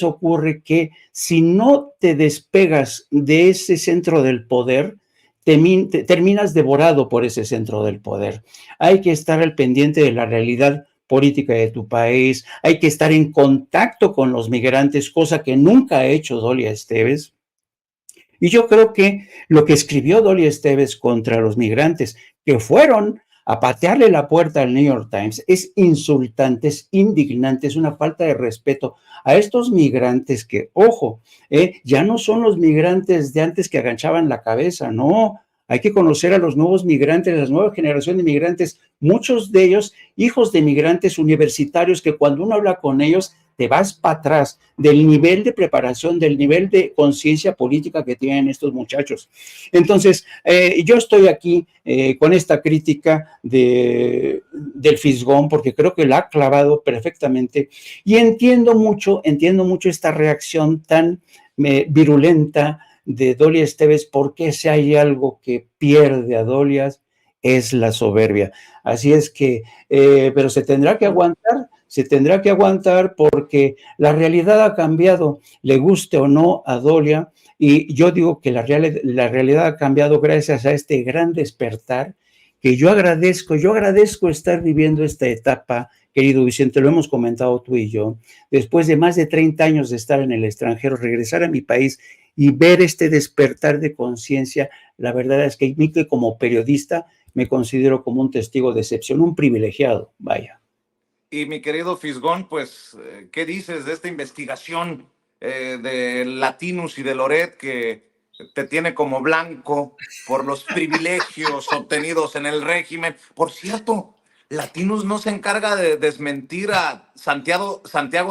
B: ocurre que si no te despegas de ese centro del poder, terminas devorado por ese centro del poder. Hay que estar al pendiente de la realidad política de tu país, hay que estar en contacto con los migrantes, cosa que nunca ha hecho Dolia Esteves. Y yo creo que lo que escribió Dolia Esteves contra los migrantes que fueron a patearle la puerta al New York Times es insultante, es indignante, es una falta de respeto a estos migrantes que, ojo, ya no son los migrantes de antes que agachaban la cabeza, no. Hay que conocer a los nuevos migrantes, las nuevas generaciones de migrantes, muchos de ellos hijos de migrantes universitarios que cuando uno habla con ellos te vas para atrás del nivel de preparación, del nivel de conciencia política que tienen estos muchachos. Entonces, yo estoy aquí con esta crítica del Fisgón, porque creo que la ha clavado perfectamente y entiendo mucho esta reacción tan virulenta de Dolia Esteves, porque si hay algo que pierde a Dolias es la soberbia. Así es que, pero se tendrá que aguantar porque la realidad ha cambiado, le guste o no a Dolia, y yo digo que la realidad ha cambiado gracias a este gran despertar que yo agradezco estar viviendo esta etapa, querido Vicente, lo hemos comentado tú y yo, después de más de 30 años de estar en el extranjero, regresar a mi país y ver este despertar de conciencia, la verdad es que como periodista me considero como un testigo de excepción, un privilegiado, vaya.
A: Y mi querido Fisgón, pues, ¿qué dices de esta investigación de Latinus y de Loret que te tiene como blanco por los privilegios obtenidos en el régimen? Por cierto, Latinus no se encarga de desmentir a Santiago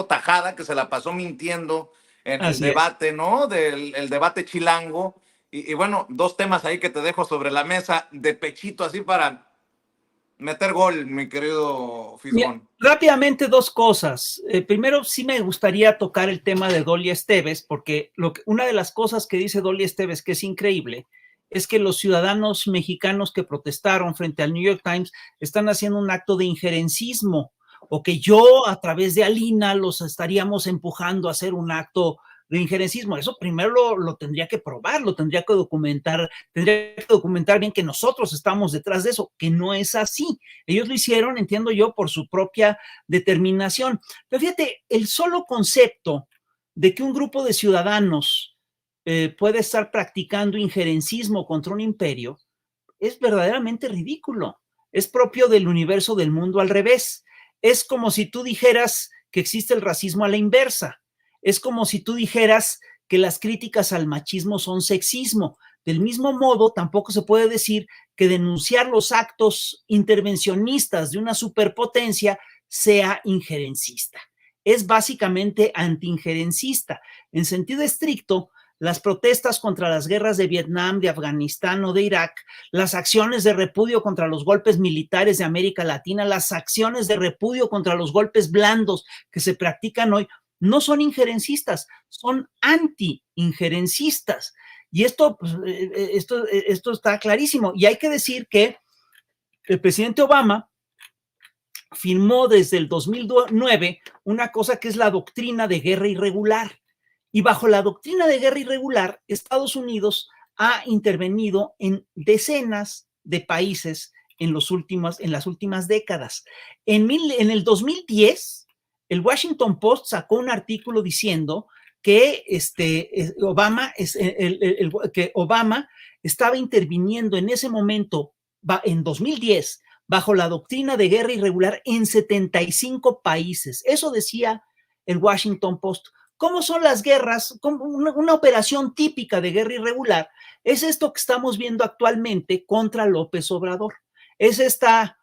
A: Tajada, que se la pasó mintiendo en el debate, ¿no? El debate chilango. Y bueno, dos temas ahí que te dejo sobre la mesa de pechito, así para meter gol, mi querido Fisgón.
C: Rápidamente, dos cosas. Primero, sí me gustaría tocar el tema de Dolia Esteves, porque una de las cosas que dice Dolia Esteves que es increíble es que los ciudadanos mexicanos que protestaron frente al New York Times están haciendo un acto de injerencismo, o que yo a través de Alina los estaríamos empujando a hacer un acto de injerencismo. Eso primero lo tendría que probar, lo tendría que documentar bien que nosotros estamos detrás de eso, que no es así. Ellos lo hicieron, entiendo yo, por su propia determinación. Pero fíjate, el solo concepto de que un grupo de ciudadanos puede estar practicando injerencismo contra un imperio es verdaderamente ridículo. Es propio del universo del mundo al revés. Es como si tú dijeras que existe el racismo a la inversa. Es como si tú dijeras que las críticas al machismo son sexismo. Del mismo modo, tampoco se puede decir que denunciar los actos intervencionistas de una superpotencia sea injerencista. Es básicamente anti-injerencista. En sentido estricto, las protestas contra las guerras de Vietnam, de Afganistán o de Irak, las acciones de repudio contra los golpes militares de América Latina, las acciones de repudio contra los golpes blandos que se practican hoy, no son injerencistas, son anti-injerencistas. Y esto está clarísimo. Y hay que decir que el presidente Obama firmó desde el 2009 una cosa que es la doctrina de guerra irregular. Y bajo la doctrina de guerra irregular, Estados Unidos ha intervenido en decenas de países en las últimas décadas. En el 2010, el Washington Post sacó un artículo diciendo que Obama estaba interviniendo en ese momento, en 2010, bajo la doctrina de guerra irregular en 75 países. Eso decía el Washington Post. ¿Cómo son las guerras? Una operación típica de guerra irregular es esto que estamos viendo actualmente contra López Obrador. Es esta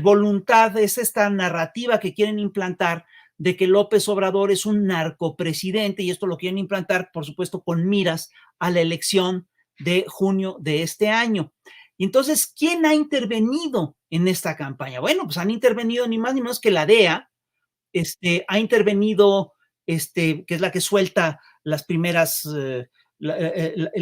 C: voluntad, es esta narrativa que quieren implantar de que López Obrador es un narcopresidente, y esto lo quieren implantar, por supuesto, con miras a la elección de junio de este año. Y entonces, ¿quién ha intervenido en esta campaña? Bueno, pues han intervenido ni más ni menos que la DEA, ha intervenido, que es la que suelta las primeras, la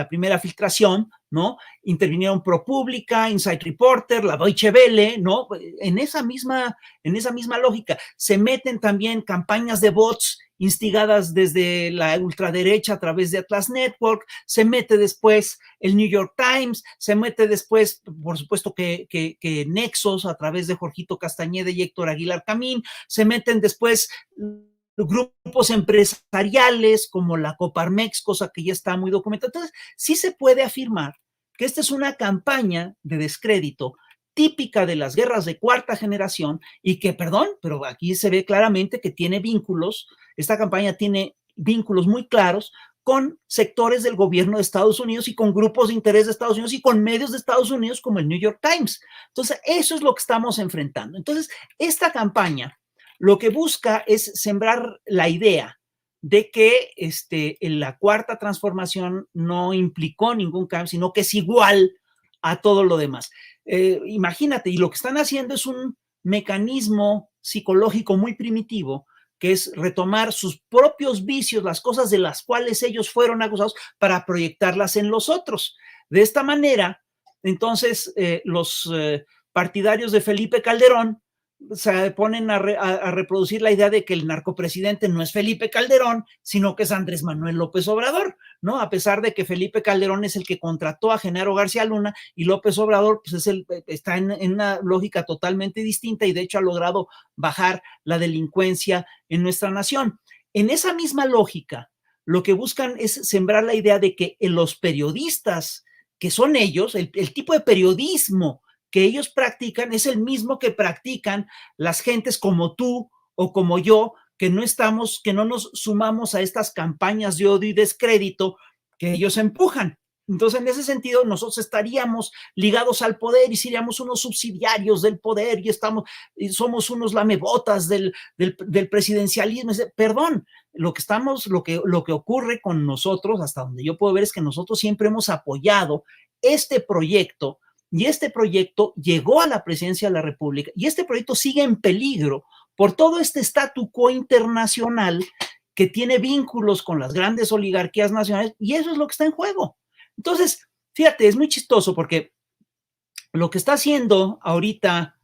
C: primera filtración, ¿no? Intervinieron ProPublica, Inside Reporter, la Deutsche Welle, ¿no? En esa misma lógica. Se meten también campañas de bots instigadas desde la ultraderecha a través de Atlas Network, se mete después el New York Times, se mete después, por supuesto, que Nexos a través de Jorgito Castañeda y Héctor Aguilar Camín, se meten después grupos empresariales como la Coparmex, cosa que ya está muy documentada. Entonces, sí se puede afirmar que esta es una campaña de descrédito típica de las guerras de cuarta generación y que, perdón, pero aquí se ve claramente que tiene vínculos, esta campaña tiene vínculos muy claros con sectores del gobierno de Estados Unidos y con grupos de interés de Estados Unidos y con medios de Estados Unidos como el New York Times. Entonces, eso es lo que estamos enfrentando. Entonces, esta campaña lo que busca es sembrar la idea de que la cuarta transformación no implicó ningún cambio, sino que es igual a todo lo demás. Imagínate, y lo que están haciendo es un mecanismo psicológico muy primitivo, que es retomar sus propios vicios, las cosas de las cuales ellos fueron acusados, para proyectarlas en los otros. De esta manera, entonces, los partidarios de Felipe Calderón se ponen a reproducir la idea de que el narcopresidente no es Felipe Calderón, sino que es Andrés Manuel López Obrador, ¿no? A pesar de que Felipe Calderón es el que contrató a Genaro García Luna y López Obrador pues está en una lógica totalmente distinta y de hecho ha logrado bajar la delincuencia en nuestra nación. En esa misma lógica, lo que buscan es sembrar la idea de que los periodistas, que son ellos, el tipo de periodismo que ellos practican es el mismo que practican las gentes como tú o como yo, que no nos sumamos a estas campañas de odio y descrédito que ellos empujan. Entonces, en ese sentido, nosotros estaríamos ligados al poder y seríamos unos subsidiarios del poder y somos unos lamebotas del presidencialismo. Perdón, lo que ocurre con nosotros, hasta donde yo puedo ver, es que nosotros siempre hemos apoyado este proyecto. Y este proyecto llegó a la presidencia de la República y este proyecto sigue en peligro por todo este statu quo internacional que tiene vínculos con las grandes oligarquías nacionales y eso es lo que está en juego. Entonces, fíjate, es muy chistoso porque lo que está haciendo ahorita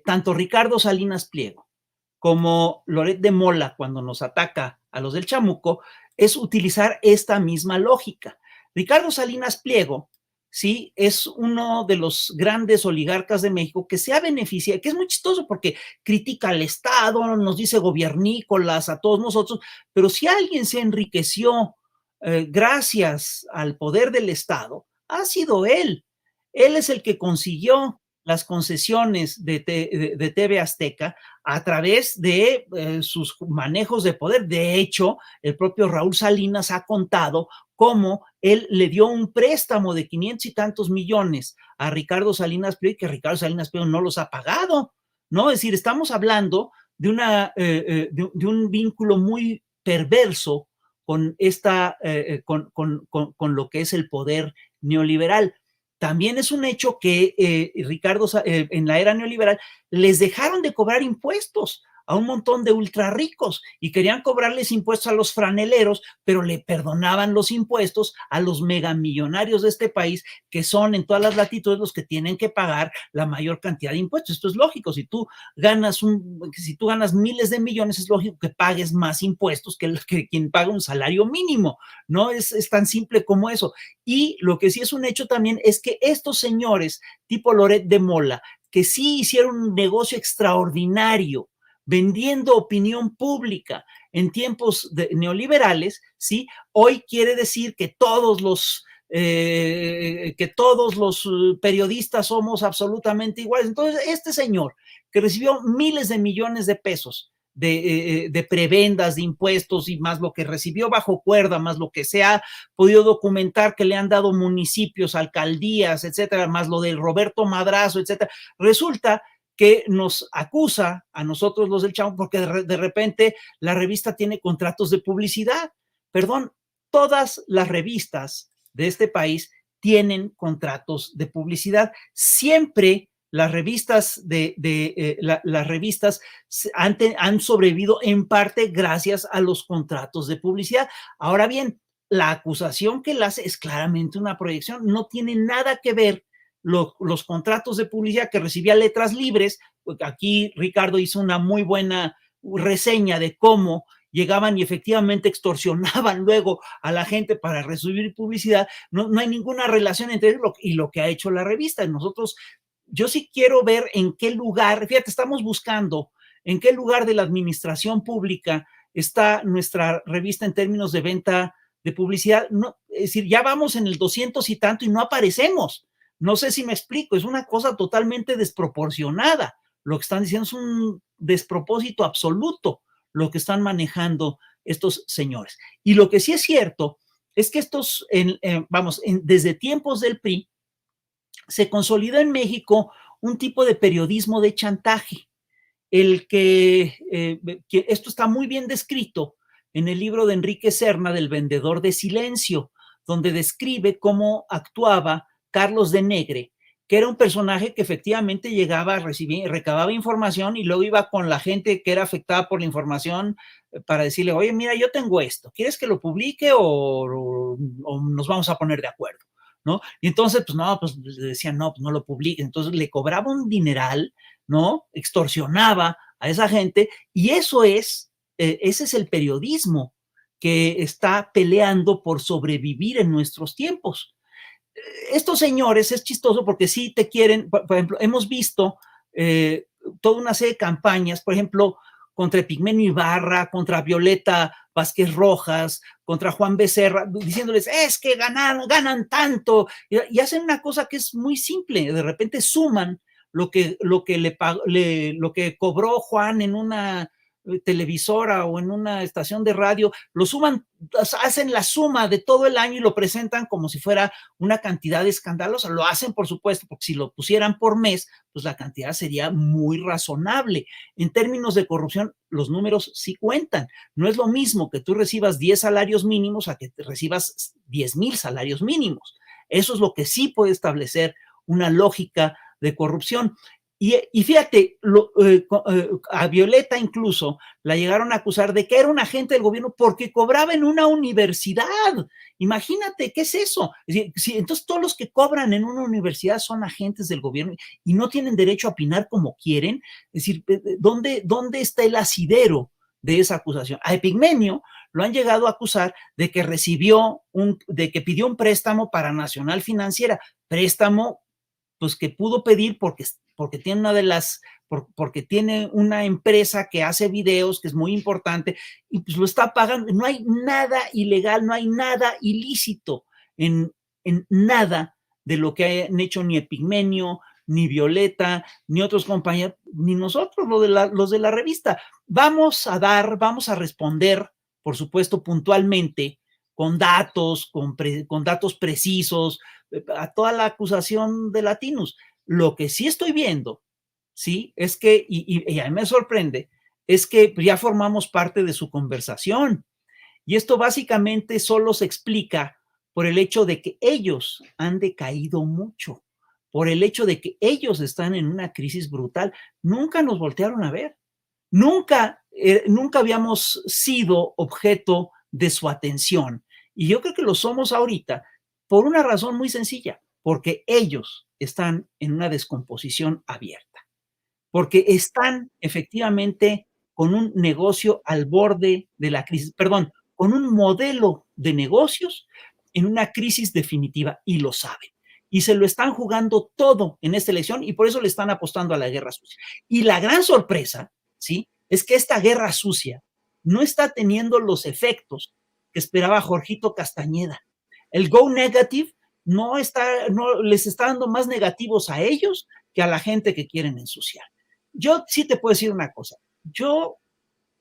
C: tanto Ricardo Salinas Pliego como Loret de Mola cuando nos ataca a los del Chamuco es utilizar esta misma lógica. Ricardo Salinas Pliego, sí, es uno de los grandes oligarcas de México que se ha beneficiado, que es muy chistoso porque critica al Estado, nos dice gobiernícolas a todos nosotros, pero si alguien se enriqueció gracias al poder del Estado, ha sido él. Él es el que consiguió las concesiones de TV Azteca a través de sus manejos de poder. De hecho, el propio Raúl Salinas ha contado cómo él le dio un préstamo de 500 y tantos millones a Ricardo Salinas Pliego y que Ricardo Salinas Pliego no los ha pagado, ¿no? Es decir, estamos hablando de un vínculo muy perverso con lo que es el poder neoliberal. También es un hecho que Ricardo, en la era neoliberal, les dejaron de cobrar impuestos a un montón de ultra ricos y querían cobrarles impuestos a los franeleros, pero le perdonaban los impuestos a los megamillonarios de este país, que son en todas las latitudes los que tienen que pagar la mayor cantidad de impuestos. Esto es lógico, si tú ganas miles de millones, es lógico que pagues más impuestos que quien paga un salario mínimo, ¿no? Es tan simple como eso. Y lo que sí es un hecho también es que estos señores, tipo Loret de Mola, que sí hicieron un negocio extraordinario vendiendo opinión pública en tiempos neoliberales, ¿sí? Hoy quiere decir que todos los periodistas somos absolutamente iguales. Entonces, este señor que recibió miles de millones de pesos de prebendas, de impuestos y más lo que recibió bajo cuerda, más lo que se ha podido documentar que le han dado municipios, alcaldías, etcétera, más lo del Roberto Madrazo, etcétera, resulta que nos acusa a nosotros los del Chamuco porque de repente la revista tiene contratos de publicidad. Perdón, todas las revistas de este país tienen contratos de publicidad. Siempre las revistas las revistas han sobrevivido en parte gracias a los contratos de publicidad. Ahora bien, la acusación que él hace es claramente una proyección, no tiene nada que ver los contratos de publicidad que recibía Letras Libres. Aquí Ricardo hizo una muy buena reseña de cómo llegaban y efectivamente extorsionaban luego a la gente para recibir publicidad. No hay ninguna relación entre eso y lo que ha hecho la revista. Nosotros, yo sí quiero ver en qué lugar, fíjate, estamos buscando en qué lugar de la administración pública está nuestra revista en términos de venta de publicidad. No, es decir, ya vamos en el 200 y tanto y no aparecemos. No sé si me explico, es una cosa totalmente desproporcionada. Lo que están diciendo es un despropósito absoluto lo que están manejando estos señores. Y lo que sí es cierto es que estos, desde tiempos del PRI, se consolidó en México un tipo de periodismo de chantaje, que esto está muy bien descrito en el libro de Enrique Serna, del Vendedor de Silencio, donde describe cómo actuaba Carlos de Negre, que era un personaje que efectivamente llegaba, recababa información y luego iba con la gente que era afectada por la información para decirle, oye, mira, yo tengo esto, ¿quieres que lo publique o nos vamos a poner de acuerdo? ¿No? Y entonces, pues no, pues le decían, no, pues no lo publique. Entonces le cobraba un dineral, ¿no? Extorsionaba a esa gente y ese es el periodismo que está peleando por sobrevivir en nuestros tiempos. Estos señores, es chistoso porque sí te quieren, por ejemplo, hemos visto toda una serie de campañas, por ejemplo, contra Epigmenio Ibarra, contra Violeta Vázquez Rojas, contra Juan Becerra, diciéndoles, es que ganan tanto, y hacen una cosa que es muy simple, de repente suman lo que cobró Juan en una televisora o en una estación de radio, lo suman, hacen la suma de todo el año y lo presentan como si fuera una cantidad escandalosa. Lo hacen, por supuesto, porque si lo pusieran por mes, pues la cantidad sería muy razonable. En términos de corrupción, los números sí cuentan. No es lo mismo que tú recibas 10 salarios mínimos a que te recibas 10,000 salarios mínimos. Eso es lo que sí puede establecer una lógica de corrupción. Y fíjate, a Violeta incluso la llegaron a acusar de que era un agente del gobierno porque cobraba en una universidad. Imagínate, ¿qué es eso? Es decir, entonces todos los que cobran en una universidad son agentes del gobierno y no tienen derecho a opinar como quieren. Es decir, ¿dónde está el asidero de esa acusación? A Epigmenio lo han llegado a acusar de que de que pidió un préstamo para Nacional Financiera, préstamo pues que pudo pedir porque tiene una empresa que hace videos, que es muy importante, y pues lo está pagando. No hay nada ilegal, no hay nada ilícito en nada de lo que han hecho ni Epigmenio, ni Violeta, ni otros compañeros, ni nosotros, los de la revista. Vamos a responder, por supuesto, puntualmente, con datos, con datos precisos, a toda la acusación de Latinus. Lo que sí estoy viendo, sí, es que, y a mí me sorprende, es que ya formamos parte de su conversación. Y esto básicamente solo se explica por el hecho de que ellos han decaído mucho, por el hecho de que ellos están en una crisis brutal. Nunca nos voltearon a ver. Nunca habíamos sido objeto de su atención. Y yo creo que lo somos ahorita por una razón muy sencilla, porque ellos están en una descomposición abierta, porque están efectivamente con un negocio al borde de la crisis, perdón, con un modelo de negocios en una crisis definitiva y lo saben. Y se lo están jugando todo en esta elección y por eso le están apostando a la guerra sucia. Y la gran sorpresa, ¿sí?, es que esta guerra sucia no está teniendo los efectos que esperaba Jorgito Castañeda. El go negative no les está dando más negativos a ellos que a la gente que quieren ensuciar. Yo sí te puedo decir una cosa. Yo,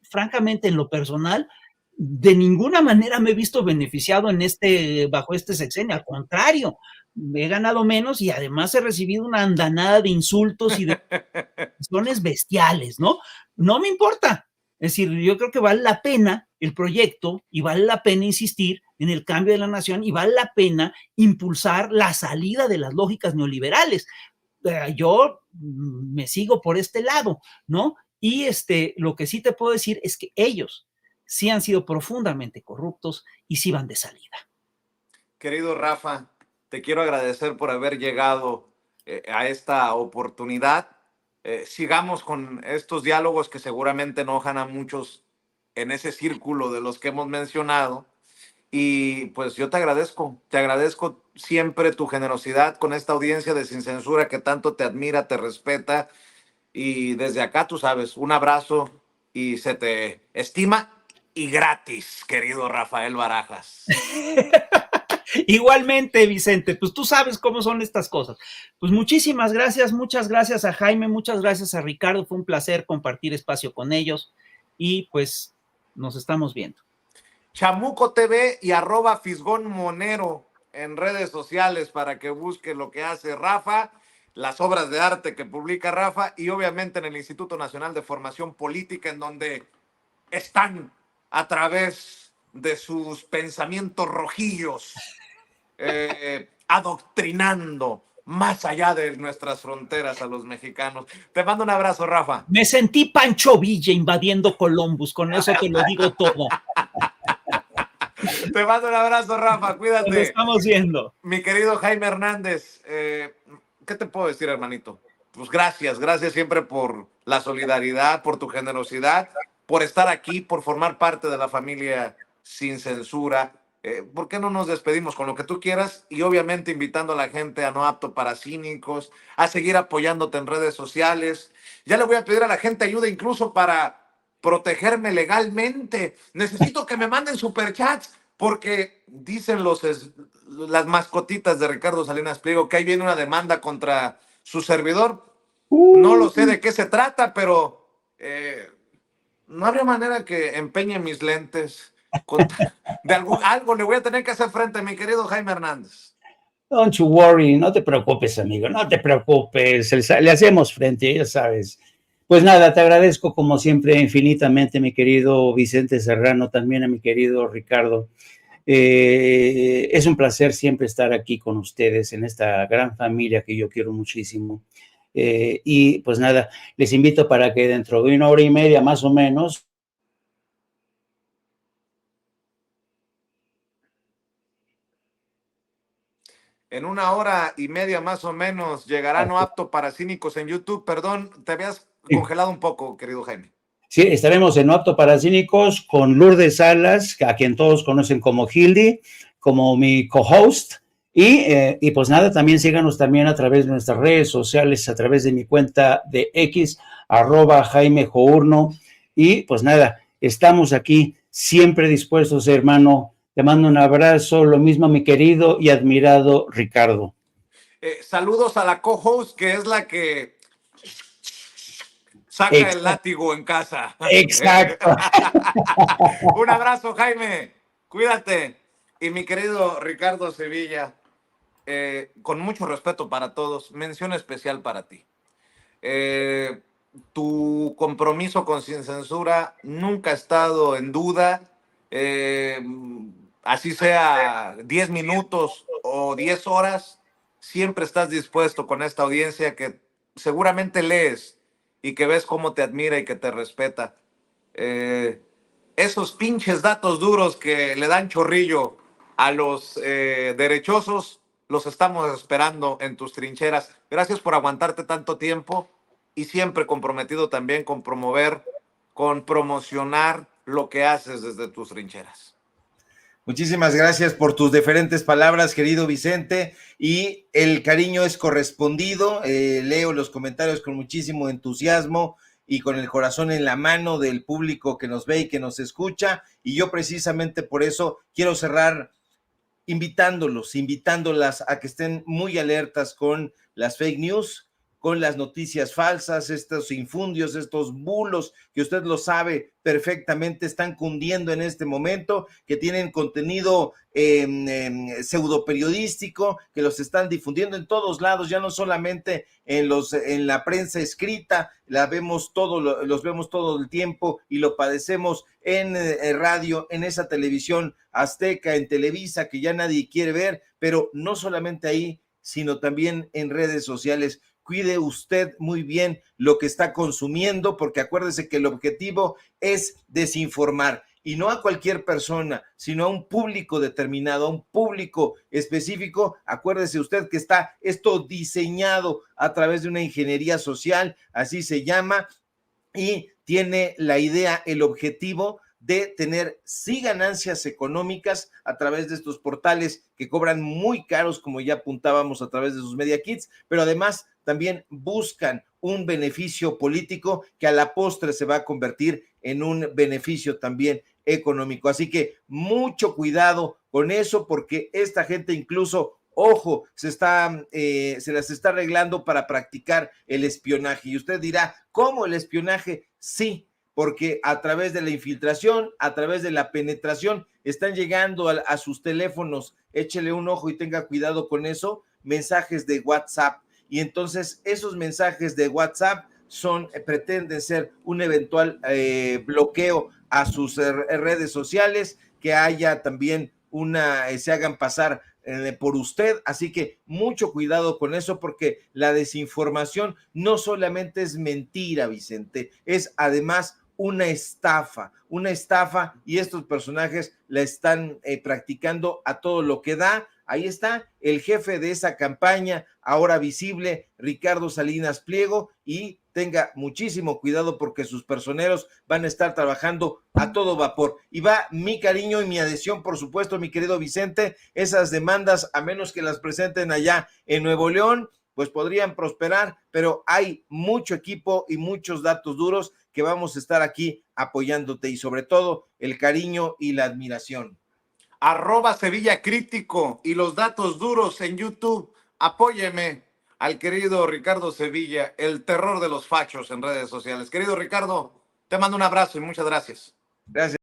C: francamente, en lo personal, de ninguna manera me he visto beneficiado bajo este sexenio. Al contrario, me he ganado menos y además he recibido una andanada de insultos y de acciones bestiales, ¿no? No me importa. Es decir, yo creo que vale la pena el proyecto y vale la pena insistir en el cambio de la nación y vale la pena impulsar la salida de las lógicas neoliberales. yo me sigo por este lado, ¿no? Y lo que sí te puedo decir es que ellos sí han sido profundamente corruptos y sí van de salida.
A: Querido Rafa, te quiero agradecer por haber llegado a esta oportunidad. Sigamos con estos diálogos que seguramente enojan a muchos en ese círculo de los que hemos mencionado. Y pues yo te agradezco siempre tu generosidad con esta audiencia de Sin Censura que tanto te admira, te respeta. Y desde acá, tú sabes, un abrazo y se te estima y gratis, querido Rafael Barajas.
C: Igualmente, Vicente, pues tú sabes cómo son estas cosas. Pues muchísimas gracias, muchas gracias a Jaime, muchas gracias a Ricardo, fue un placer compartir espacio con ellos y pues nos estamos viendo.
A: Chamuco TV y @Fisgón Monero en redes sociales para que busque lo que hace Rafa, las obras de arte que publica Rafa y obviamente en el Instituto Nacional de Formación Política en donde están a través de sus pensamientos rojillos adoctrinando más allá de nuestras fronteras a los mexicanos. Te mando un abrazo, Rafa.
C: Me sentí Pancho Villa invadiendo Columbus, con eso te lo digo todo.
A: Te mando un abrazo, Rafa, cuídate.
C: Nos estamos viendo.
A: Mi querido Jaime Hernández, ¿qué te puedo decir, hermanito? Pues gracias siempre por la solidaridad, por tu generosidad, por estar aquí, por formar parte de la familia Sin Censura. ¿Por qué no nos despedimos con lo que tú quieras? Y obviamente invitando a la gente a No Apto para Cínicos, a seguir apoyándote en redes sociales. Ya le voy a pedir a la gente ayuda incluso para protegerme legalmente. Necesito que me manden superchats porque dicen las mascotitas de Ricardo Salinas Pliego que ahí viene una demanda contra su servidor. No lo sé de qué se trata, pero no habría manera que empeñe mis lentes. De algo le voy a tener que hacer frente, mi querido Jaime Hernández.
B: Don't you worry, no te preocupes, amigo, no te preocupes, le hacemos frente, ya sabes. Pues nada, te agradezco como siempre infinitamente, mi querido Vicente Serrano, también a mi querido Ricardo. Es un placer siempre estar aquí con ustedes en esta gran familia que yo quiero muchísimo. Y pues nada, les invito para que dentro de 1 hora y media más o menos
A: en 1 hora y media más o menos llegará No Apto para Cínicos en YouTube. Perdón, te habías congelado un poco, querido Jaime.
B: Sí, estaremos en No Apto para Cínicos con Lourdes Salas, a quien todos conocen como Hildy, como mi co-host. Y pues nada, también síganos también a través de nuestras redes sociales, a través de mi cuenta de X, @Jaime Journo. Y pues nada, estamos aquí siempre dispuestos, hermano. Te mando un abrazo, lo mismo mi querido y admirado Ricardo.
A: Saludos a la co-host, que es la que saca el látigo en casa.
B: Exacto.
A: Un abrazo, Jaime. Cuídate. Y mi querido Ricardo Sevilla, con mucho respeto para todos, mención especial para ti. Tu compromiso con Sin Censura nunca ha estado en duda. Así sea 10 minutos o 10 horas, siempre estás dispuesto con esta audiencia que seguramente lees y que ves cómo te admira y que te respeta. Esos pinches datos duros que le dan chorrillo a los derechosos, los estamos esperando en tus trincheras. Gracias por aguantarte tanto tiempo y siempre comprometido también con promover, con promocionar lo que haces desde tus trincheras.
E: Muchísimas gracias por tus diferentes palabras, querido Vicente, y el cariño es correspondido. Leo los comentarios con muchísimo entusiasmo y con el corazón en la mano del público que nos ve y que nos escucha, y yo precisamente por eso quiero cerrar invitándolas a que estén muy alertas con las fake news, con las noticias falsas, estos infundios, estos bulos que usted lo sabe perfectamente, están cundiendo en este momento, que tienen contenido pseudo periodístico, que los están difundiendo en todos lados, ya no solamente en la prensa escrita, los vemos todo el tiempo y lo padecemos en radio, en esa televisión azteca, en Televisa, que ya nadie quiere ver, pero no solamente ahí, sino también en redes sociales. cuide usted muy bien lo que está consumiendo, porque acuérdese que el objetivo es desinformar. Y no a cualquier persona, sino a un público determinado, a un público específico. Acuérdese usted que está esto diseñado a través de una ingeniería social, así se llama, y tiene la idea, el objetivo de tener sí ganancias económicas a través de estos portales que cobran muy caros, como ya apuntábamos a través de sus media kits, pero además también buscan un beneficio político que a la postre se va a convertir en un beneficio también económico. Así que mucho cuidado con eso, porque esta gente incluso, ojo, se las está arreglando para practicar el espionaje. Y usted dirá, ¿cómo el espionaje? Sí, porque a través de la infiltración, a través de la penetración, están llegando a sus teléfonos. Échele un ojo y tenga cuidado con eso, mensajes de WhatsApp. Y entonces esos mensajes de WhatsApp pretenden ser un eventual bloqueo a sus redes sociales, que haya también se hagan pasar por usted, así que mucho cuidado con eso, porque la desinformación no solamente es mentira, Vicente, es además una estafa, y estos personajes la están practicando a todo lo que da. Ahí está el jefe de esa campaña, ahora visible, Ricardo Salinas Pliego, y tenga muchísimo cuidado porque sus personeros van a estar trabajando a todo vapor. Y va mi cariño y mi adhesión, por supuesto, mi querido Vicente. Esas demandas, a menos que las presenten allá en Nuevo León, pues podrían prosperar, pero hay mucho equipo y muchos datos duros que vamos a estar aquí apoyándote, y sobre todo el cariño y la admiración.
A: @Sevilla Crítico y los datos duros en YouTube. Apóyeme al querido Ricardo Sevilla, el terror de los fachos en redes sociales. Querido Ricardo, te mando un abrazo y muchas gracias.
E: Gracias.